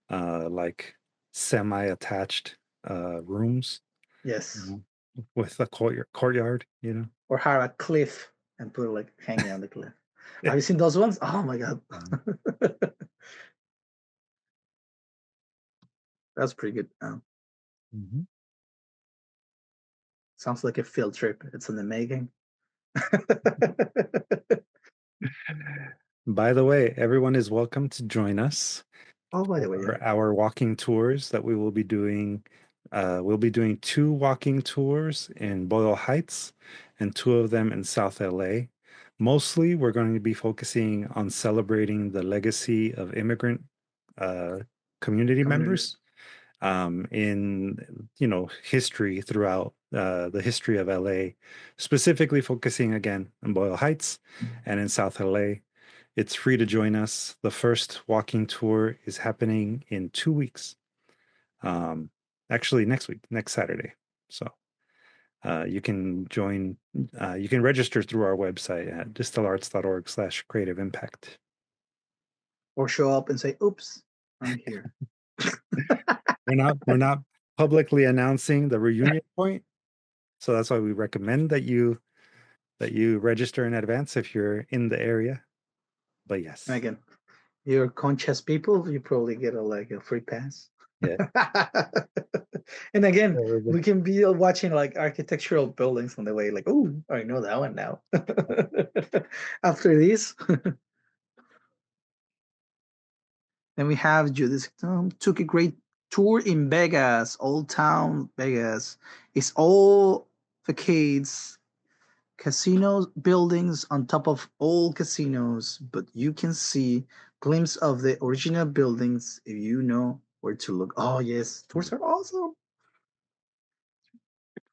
like semi-attached rooms, you Yes. know, with a courtyard. Or have a cliff and put it like hanging on the cliff. Have you seen those ones? Oh my god. That's pretty good. Mhm. Sounds like a field trip. It's in the making. By the way, everyone is welcome to join us Oh, by the way, yeah. for our walking tours that we will be doing. We'll be doing 2 walking tours in Boyle Heights and 2 of them in South LA. Mostly, we're going to be focusing on celebrating the legacy of immigrant uh, community members Communities. in history throughout the history of LA, specifically focusing again on Boyle Heights and in South LA. It's free to join us. The first walking tour is happening in 2 weeks. Actually, next week, next Saturday. So you can join. You can register through our website at distilarts.org/creative impact. Or show up and say, oops, I'm here. We're not publicly announcing the reunion point, so that's why we recommend that you register in advance if you're in the area. But And yes, again, you're Conchas people, you probably get a free pass. yeah, And again, Terrible. we can be watching like architectural buildings on the way, like, oh, I know that one now. After this, then we have Judith took a great tour in Vegas, Old Town Vegas. It's all facades, casinos, buildings on top of old casinos, but you can see glimpse of the original buildings if you know where to look. Oh yes, tours are awesome.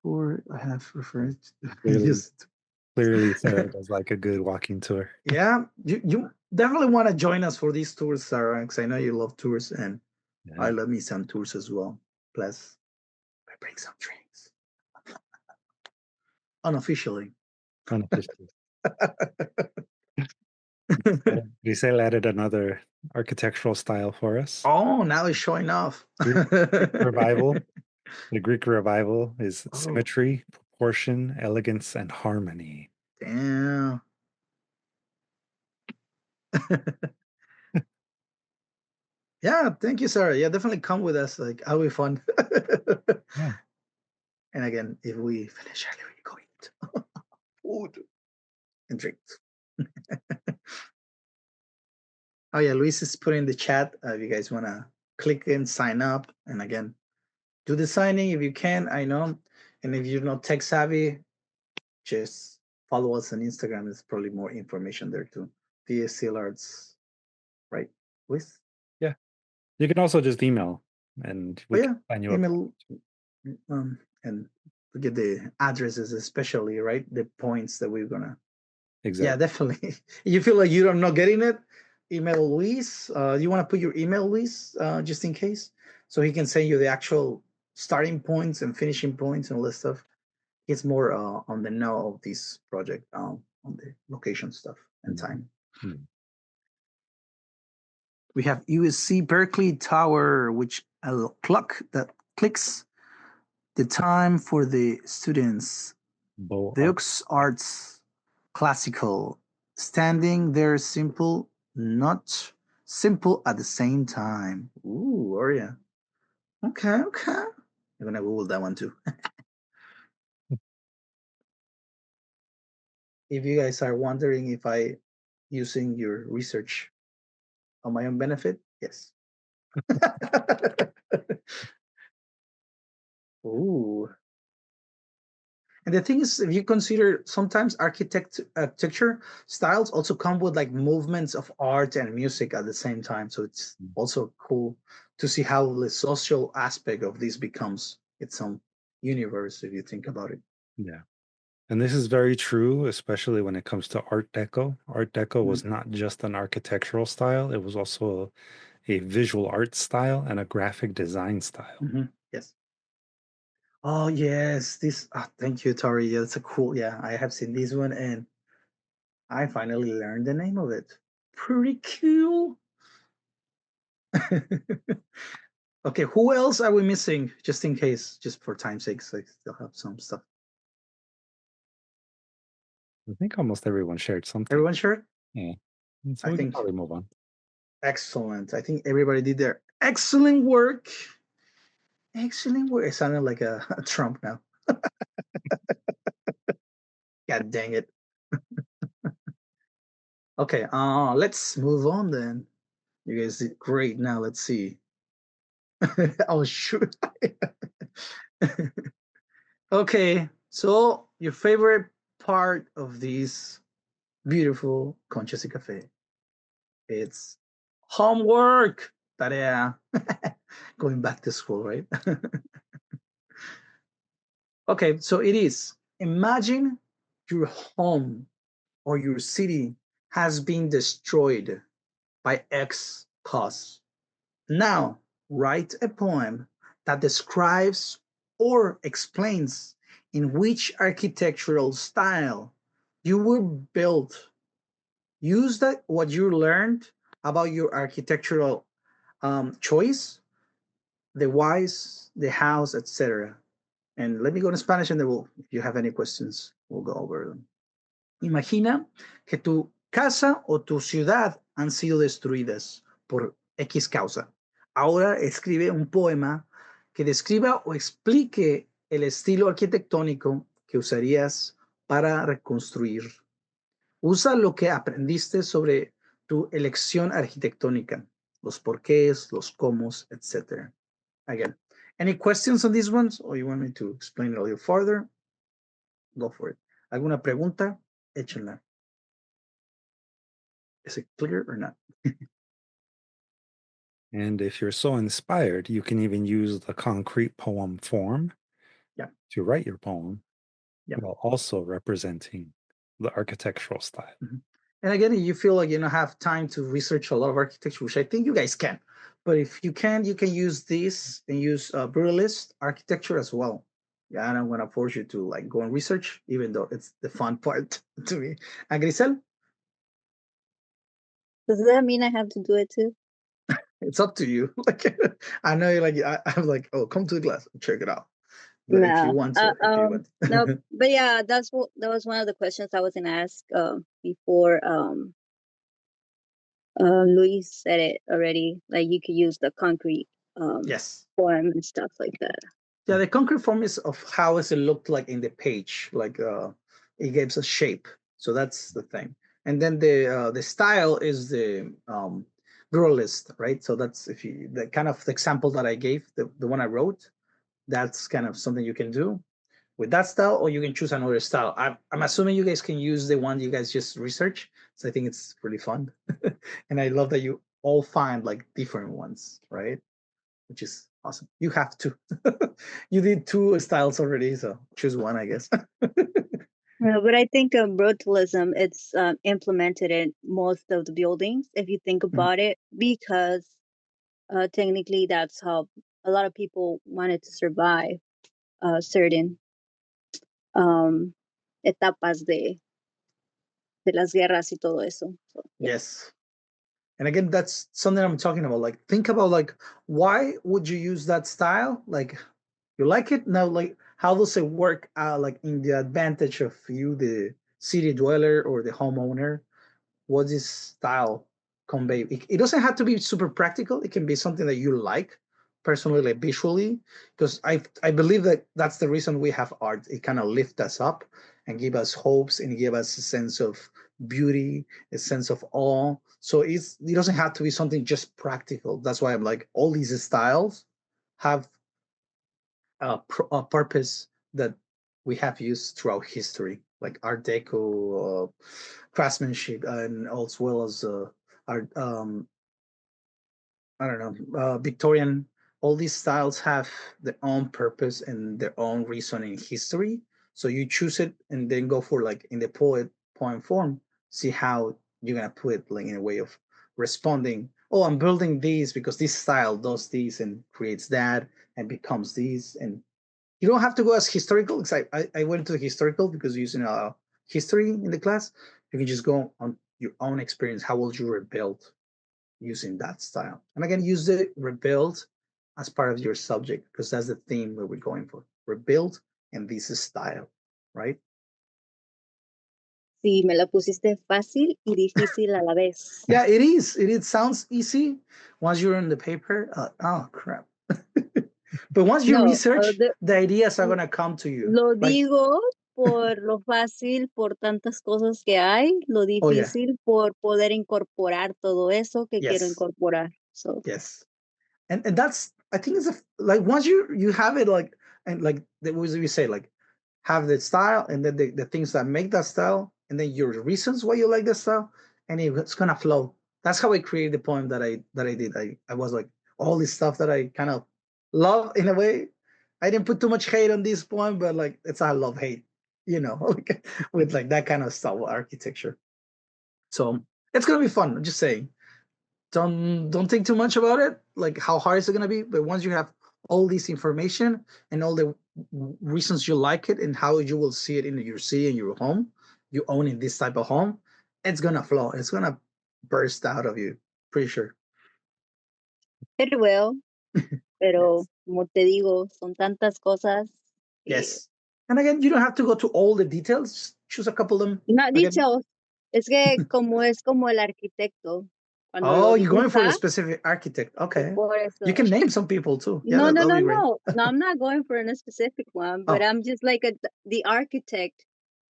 Tour I have referred Clearly, just clearly Sarah does like a good walking tour. yeah, you definitely want to join us for these tours, Sarah, because I know you love tours and I Yeah. love me some tours as well. Plus, I bring some drinks unofficially. Unofficially. Giselle added another architectural style for us. Oh, now it's showing off. Greek revival. The Greek revival is Oh, symmetry, proportion, elegance, and harmony. damn. Yeah, thank you, Sarah. Yeah, definitely come with us. Like, I'll be fun. Yeah. And again, if we finish early, we go eat food and drinks. Oh yeah, Luis is putting in the chat. If you guys want to click and sign up, and again, do the signing if you can. I know, and if you're not tech savvy, just follow us on Instagram. There's probably more information there too. DSTL Arts, right? Luis? Yeah. You can also just email and Oh we yeah, can sign you up. email, and we get the addresses, especially right, the points that we're gonna. Exactly. Yeah, definitely. You feel like you're not getting it, email Luis. You want to put your email, Luis, just in case, so he can send you the actual starting points and finishing points and all this stuff. He's more on the know of this project, on the location stuff and time. Mm-hmm. We have USC Berkeley Tower, which a clock that clicks the time for the students. Deux Arts Classical, standing there simple, not simple at the same time. Ooh, Aria. Okay. I'm gonna Google that one too. If you guys are wondering if I using your research on my own benefit, yes. Ooh. And the thing is, if you consider sometimes architecture styles also come with like movements of art and music at the same time. So it's also cool to see how the social aspect of this becomes its own universe, if you think about it. Yeah. And this is very true, especially when it comes to Art Deco. Art Deco was not just an architectural style, it was also a visual art style and a graphic design style. Yes. Oh yes, this. Thank you, Tori. Yeah, that's a cool. Yeah, I have seen this one, and I finally learned the name of it. Pretty cool. Okay, who else are we missing? Just in case, just for time's sake, so I still have some stuff. I think almost everyone shared something. Everyone shared? Yeah. So we can probably move on. Excellent. I think everybody did their excellent work. Excellent work. It sounded like a Trump now. God dang it. Okay, let's move on then. You guys did great. Now let's see. Oh shoot. Okay, so your favorite part of this beautiful Conchas y Café. It's homework. Tarea. Going back to school, right? Okay, so it is. Imagine your home or your city has been destroyed by X cause. Now, write a poem that describes or explains in which architectural style you will build. Use that what you learned about your architectural choice, the whys, the hows, etc. And let me go to Spanish and then if you have any questions, we'll go over them. Imagina que tu casa o tu ciudad han sido destruidas por X causa. Ahora escribe un poema que describa o explique el estilo arquitectónico que usarías para reconstruir. Usa lo que aprendiste sobre tu elección arquitectónica, los porqués, los cómo, etc. Again, any questions on these ones, or you want me to explain it a little further? Go for it. ¿Alguna pregunta? Échenla. Is it clear or not? And if you're so inspired, you can even use the concrete poem form to write your poem while also representing the architectural style. Mm-hmm. And again, you feel like you don't have time to research a lot of architecture, which I think you guys can. But if you can use this and use brutalist architecture as well. Yeah, and I'm going to force you to like go and research, even though it's the fun part to me. And Grisel? Does that mean I have to do it too? It's up to you. Like, I know you're like, I'm like, oh, come to the class, check it out. But if you want to, no, but yeah, that was one of the questions I was gonna ask before Luis said it already. Like you could use the concrete form and stuff like that. Yeah, the concrete form is of how does it look like in the page, like it gives a shape. So that's the thing. And then the style is the brutalist, right? So that's the kind of the example that I gave, the one I wrote, that's kind of something you can do with that style, or you can choose another style. I'm assuming you guys can use the one you guys just researched. So I think it's really fun. And I love that you all find like different ones, right? Which is awesome. You have to. You did 2 styles already, so choose one, I guess. But I think brutalism, it's implemented in most of the buildings, if you think about it, because technically that's how a lot of people wanted to survive certain etapas de las guerras y todo eso. So, yes. And again, that's something I'm talking about. Like, think about like, why would you use that style? Like, you like it now. Like, how does it work? Like in the advantage of you, the city dweller or the homeowner. What this style convey? It doesn't have to be super practical. It can be something that you like personally, like visually, because I believe that that's the reason we have art. It kind of lift us up and give us hopes and give us a sense of beauty, a sense of awe. So it doesn't have to be something just practical. That's why I'm like, all these styles have a purpose that we have used throughout history, like Art Deco, craftsmanship, and as well as art. I don't know, Victorian. All these styles have their own purpose and their own reason in history. So you choose it and then go for like in the poem form. See how you're gonna put it like in a way of responding. Oh, I'm building these because this style does this and creates that and becomes this. And you don't have to go as historical, because I went to the historical because using history in the class. You can just go on your own experience. How will you rebuild using that style? And again, use the rebuild as part of your subject, because that's the theme that we're going for. Rebuild and this is style, right? Sí, me la pusiste fácil y difícil a la vez. Yeah, it is. It sounds easy once you're in the paper. Oh, crap. But once you research, the ideas are going to come to you. Lo digo por lo fácil, por tantas cosas que hay, lo difícil por poder incorporar todo eso que quiero incorporar. So. Yes. And that's, I think it's like once you have it, like, and like we say, like, have the style and then the things that make that style and then your reasons why you like the style, and it's gonna flow. That's how I created the poem that I did. I was like, all this stuff that I kind of love in a way. I didn't put too much hate on this poem, but like it's a love hate, with like that kind of style architecture. So it's gonna be fun. I'm just saying. Don't think too much about it, like how hard is it going to be, but once you have all this information and all the reasons you like it and how you will see it in your city and your home, you own in this type of home, it's going to flow, it's going to burst out of you, pretty sure. It will, pero como te digo, son tantas cosas. Yes. And again, you don't have to go to all the details, just choose a couple of them. Not details. Es que como es como el arquitecto, Cuando lo Oh, you're dices going for a A, specific architect. Okay. por You eso. can name some people too. Yeah, No, no, that'll no, be great. no. No, I'm not going for a specific one, but Oh. I'm just like the architect.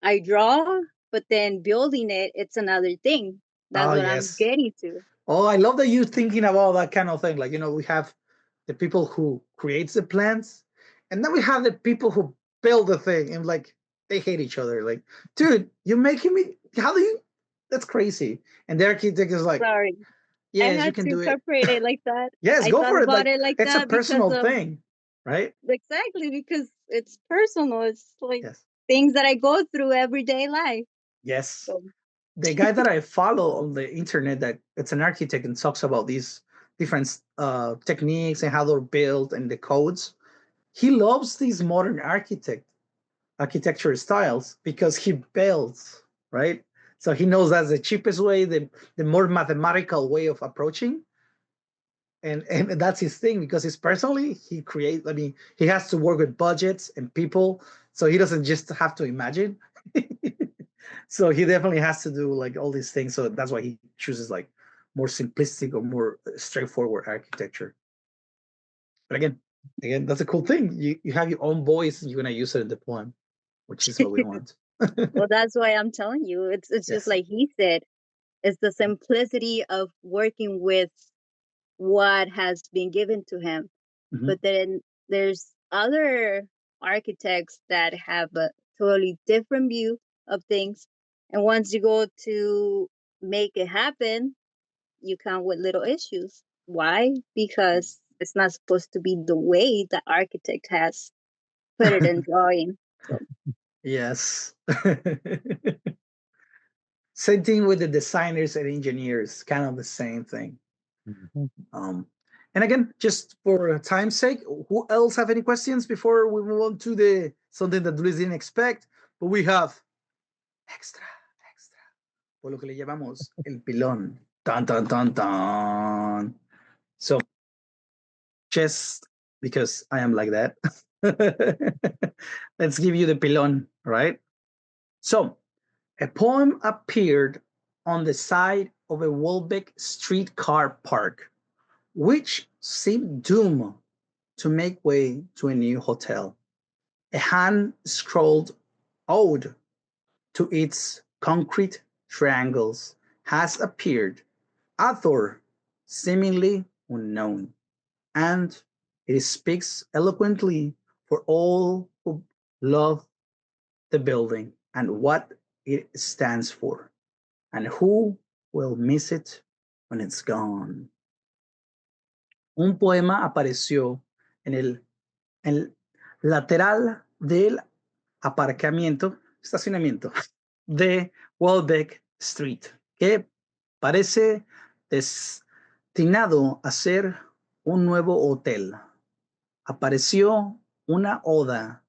I draw, but then building it, it's another thing. That's what I'm Yes. getting to. Oh, I love that you're thinking about that kind of thing. Like, we have the people who creates the plans, and then we have the people who build the thing, and like they hate each other. Like, dude, you're making me. How do you? That's crazy. And the architect is like, Sorry. I yes, you had can to do it. incorporate it like that. Yes, I go thought for it. about Like, it like it's a that because personal of thing, right? exactly because it's personal. It's like Yes. things that I go through everyday life. Yes. So The guy that I follow on the internet, that it's an architect and talks about these different techniques and how they're built and the codes. He loves these modern architecture styles because he builds, right? So he knows that's the cheapest way, the more mathematical way of approaching. And that's his thing, because he's personally, he creates, I mean, he has to work with budgets and people, so he doesn't just have to imagine. So he definitely has to do like all these things. So that's why he chooses like more simplistic or more straightforward architecture. But again, that's a cool thing. You have your own voice and you're gonna use it in the poem, which is what we want. well, that's why I'm telling you. It's just Yes. like he said. It's the simplicity of working with what has been given to him. Mhm. But then there's other architects that have a totally different view of things. And once you go to make it happen, you come with little issues. Why? Because it's not supposed to be the way the architect has put it in drawing. So Yes. Same thing with the designers and engineers, kind of the same thing. Mhm. And again, just for time's sake, who else have any questions before we move on to the something that Luis didn't expect? But we have extra, por lo que le llamamos el pilón. Dun, dun, dun, dun. So, just because I am like that, let's give you the pilón, right? So, a poem appeared on the side of a Wolbeck streetcar park, which seemed doomed to make way to a new hotel. A hand scrawled ode to its concrete triangles has appeared, author seemingly unknown, and it speaks eloquently for all who love the building and what it stands for, and who will miss it when it's gone. Un poema apareció en el lateral del estacionamiento de Welbeck Street, que parece destinado a ser un nuevo hotel. Apareció una oda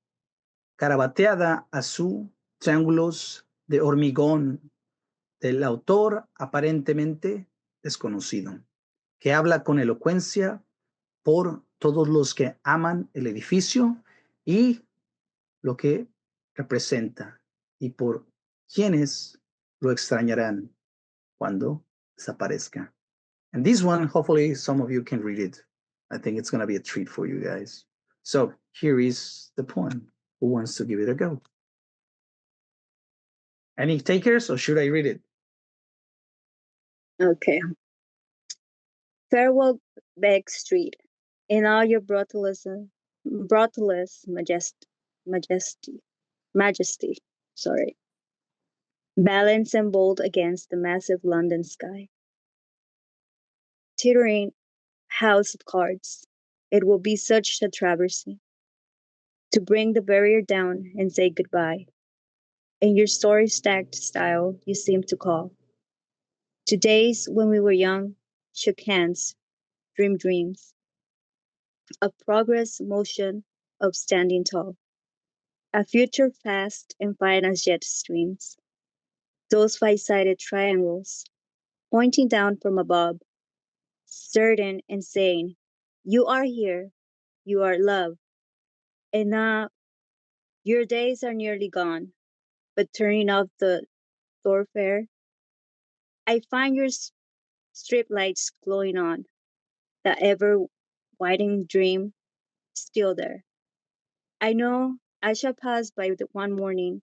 carabateada a sus triángulos de hormigón del autor aparentemente desconocido, que habla con elocuencia por todos los que aman el edificio y lo que representa, y por quienes lo extrañarán cuando desaparezca. And this one, hopefully some of you can read it. I think it's going to be a treat for you guys. So here is the poem. Who wants to give it a go? Any takers, or should I read it? okay. Farewell Beck Street. In all your brutalism, majesty, sorry, balanced and bold against the massive London sky. Tittering house of cards, it will be such a travesty to bring the barrier down and say goodbye. In your story stacked style, you seem to call to days when we were young, shook hands, dreamed dreams of progress, motion, of standing tall. A future fast and fine as jet streams. Those five-sided triangles, pointing down from above, certain and saying, you are here, you are love. And now your days are nearly gone, but turning off the thoroughfare, I find your strip lights glowing on, the ever widening dream still there. I know I shall pass by one morning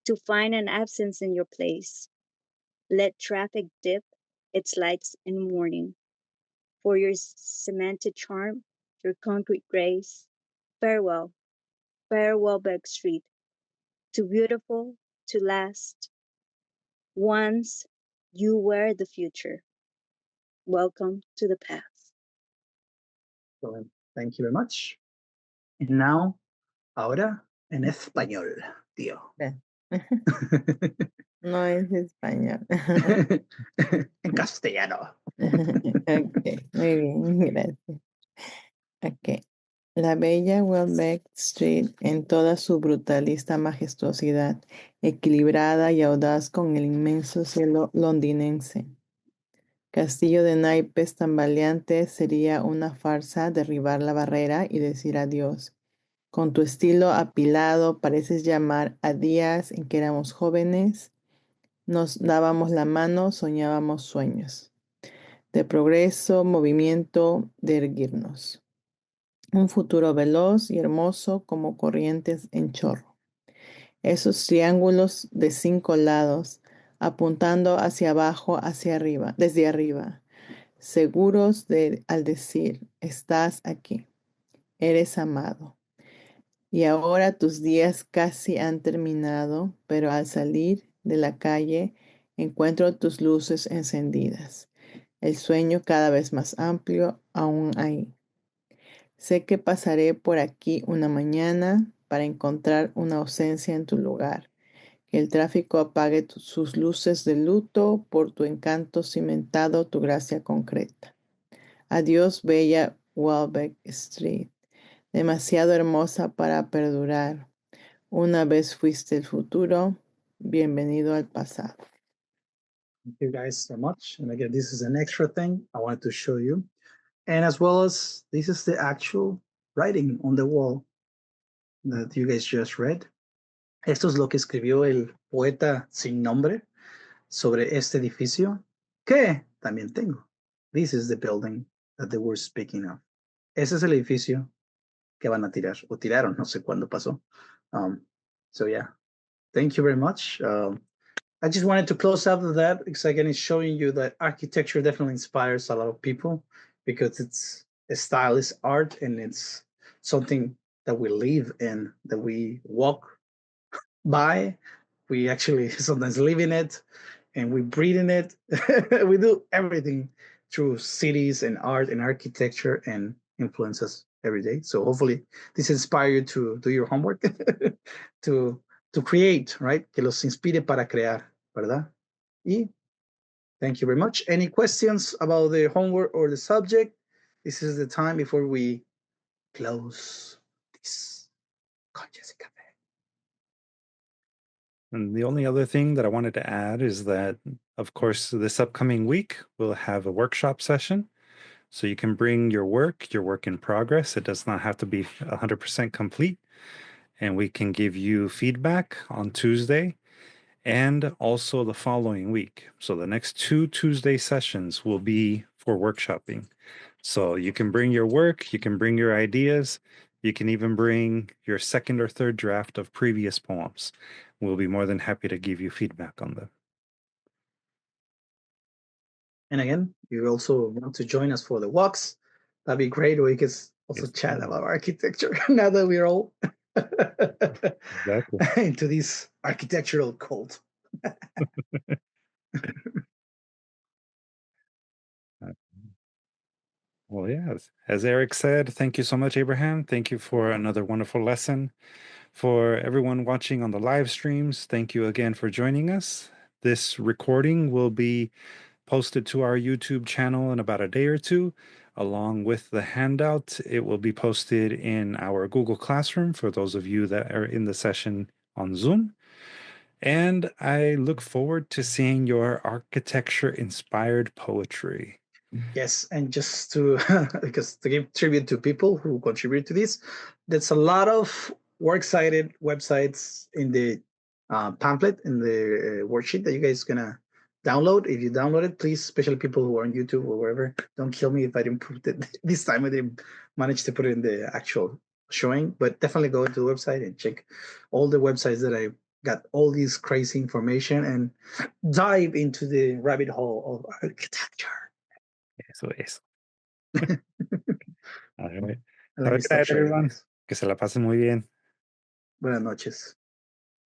to find an absence in your place. Let traffic dip its lights in mourning for your cemented charm, your concrete grace. Farewell, farewell, Beg Street, too beautiful to last. Once you were the future. Welcome to the past. So, thank you very much. And now, ahora en español, tío. No es español. En castellano. Ok, muy bien, gracias. Ok. La bella Welbeck Street en toda su brutalista majestuosidad, equilibrada y audaz con el inmenso cielo londinense. Castillo de naipes tambaleantes, sería una farsa derribar la barrera y decir adiós. Con tu estilo apilado pareces llamar a días en que éramos jóvenes, nos dábamos la mano, soñábamos sueños. De progreso, movimiento, de erguirnos. Un futuro veloz y hermoso como corrientes en chorro. Esos triángulos de 5 lados, apuntando hacia abajo, hacia arriba, desde arriba, seguros al decir, estás aquí, eres amado. Y ahora tus días casi han terminado, pero al salir de la calle encuentro tus luces encendidas. El sueño cada vez más amplio aún ahí. Sé que pasaré por aquí una mañana para encontrar una ausencia en tu lugar. Que el tráfico apague sus luces de luto por tu encanto cimentado, tu gracia concreta. Adiós, bella Welbeck Street. Demasiado hermosa para perdurar. Una vez fuiste el futuro, bienvenido al pasado. Thank you guys so much. And again, this is an extra thing I wanted to show you. And as well as this is the actual writing on the wall that you guys just read. Esto es lo que escribió el poeta sin nombre sobre este edificio que también tengo. This is the building that they were speaking of. Ese es el edificio que van a tirar o tiraron, no sé cuándo pasó. So yeah, thank you very much. I just wanted to close out with that because again, it's showing you that architecture definitely inspires a lot of people because it's a stylist art and it's something that we live in, that we walk by. We actually sometimes live in it and we breathe in it. We do everything through cities and art and architecture and influences every day. So hopefully this inspire you to do your homework, to create, right? Que los inspire para crear, ¿verdad? Y thank you very much. Any questions about the homework or the subject? This is the time before we close this Conchas y Café. And the only other thing that I wanted to add is that, of course, this upcoming week, we'll have a workshop session. So you can bring your work in progress. It does not have to be 100% complete. And we can give you feedback on Tuesday and also the following week. So the next 2 Tuesday sessions will be for workshopping. So you can bring your work, you can bring your ideas, you can even bring your second or third draft of previous poems. We'll be more than happy to give you feedback on them. And again, you also want to join us for the walks, that'd be great. We can also chat about architecture now that we're all Exactly. into this architectural cult. Well, yeah, as Eric said, thank you so much, Abraham. Thank you for another wonderful lesson. For everyone watching on the live streams, thank you again for joining us. This recording will be posted to our YouTube channel in about a day or two, along with the handout. It will be posted in our Google Classroom for those of you that are in the session on Zoom. And I look forward to seeing your architecture-inspired poetry. Yes, and just to because to give tribute to people who contribute to this, there's a lot of works cited websites in the pamphlet in the worksheet that you guys gonna download. If you download it, please, especially people who are on YouTube or wherever, don't kill me if I didn't put it this time. I didn't manage to put it in the actual showing, but definitely go to the website and check all the websites that I got all this crazy information and dive into the rabbit hole of architecture. Eso es. All right. Let me Good stop night, sharing everyone. this. Que se la pasen muy bien. Buenas noches.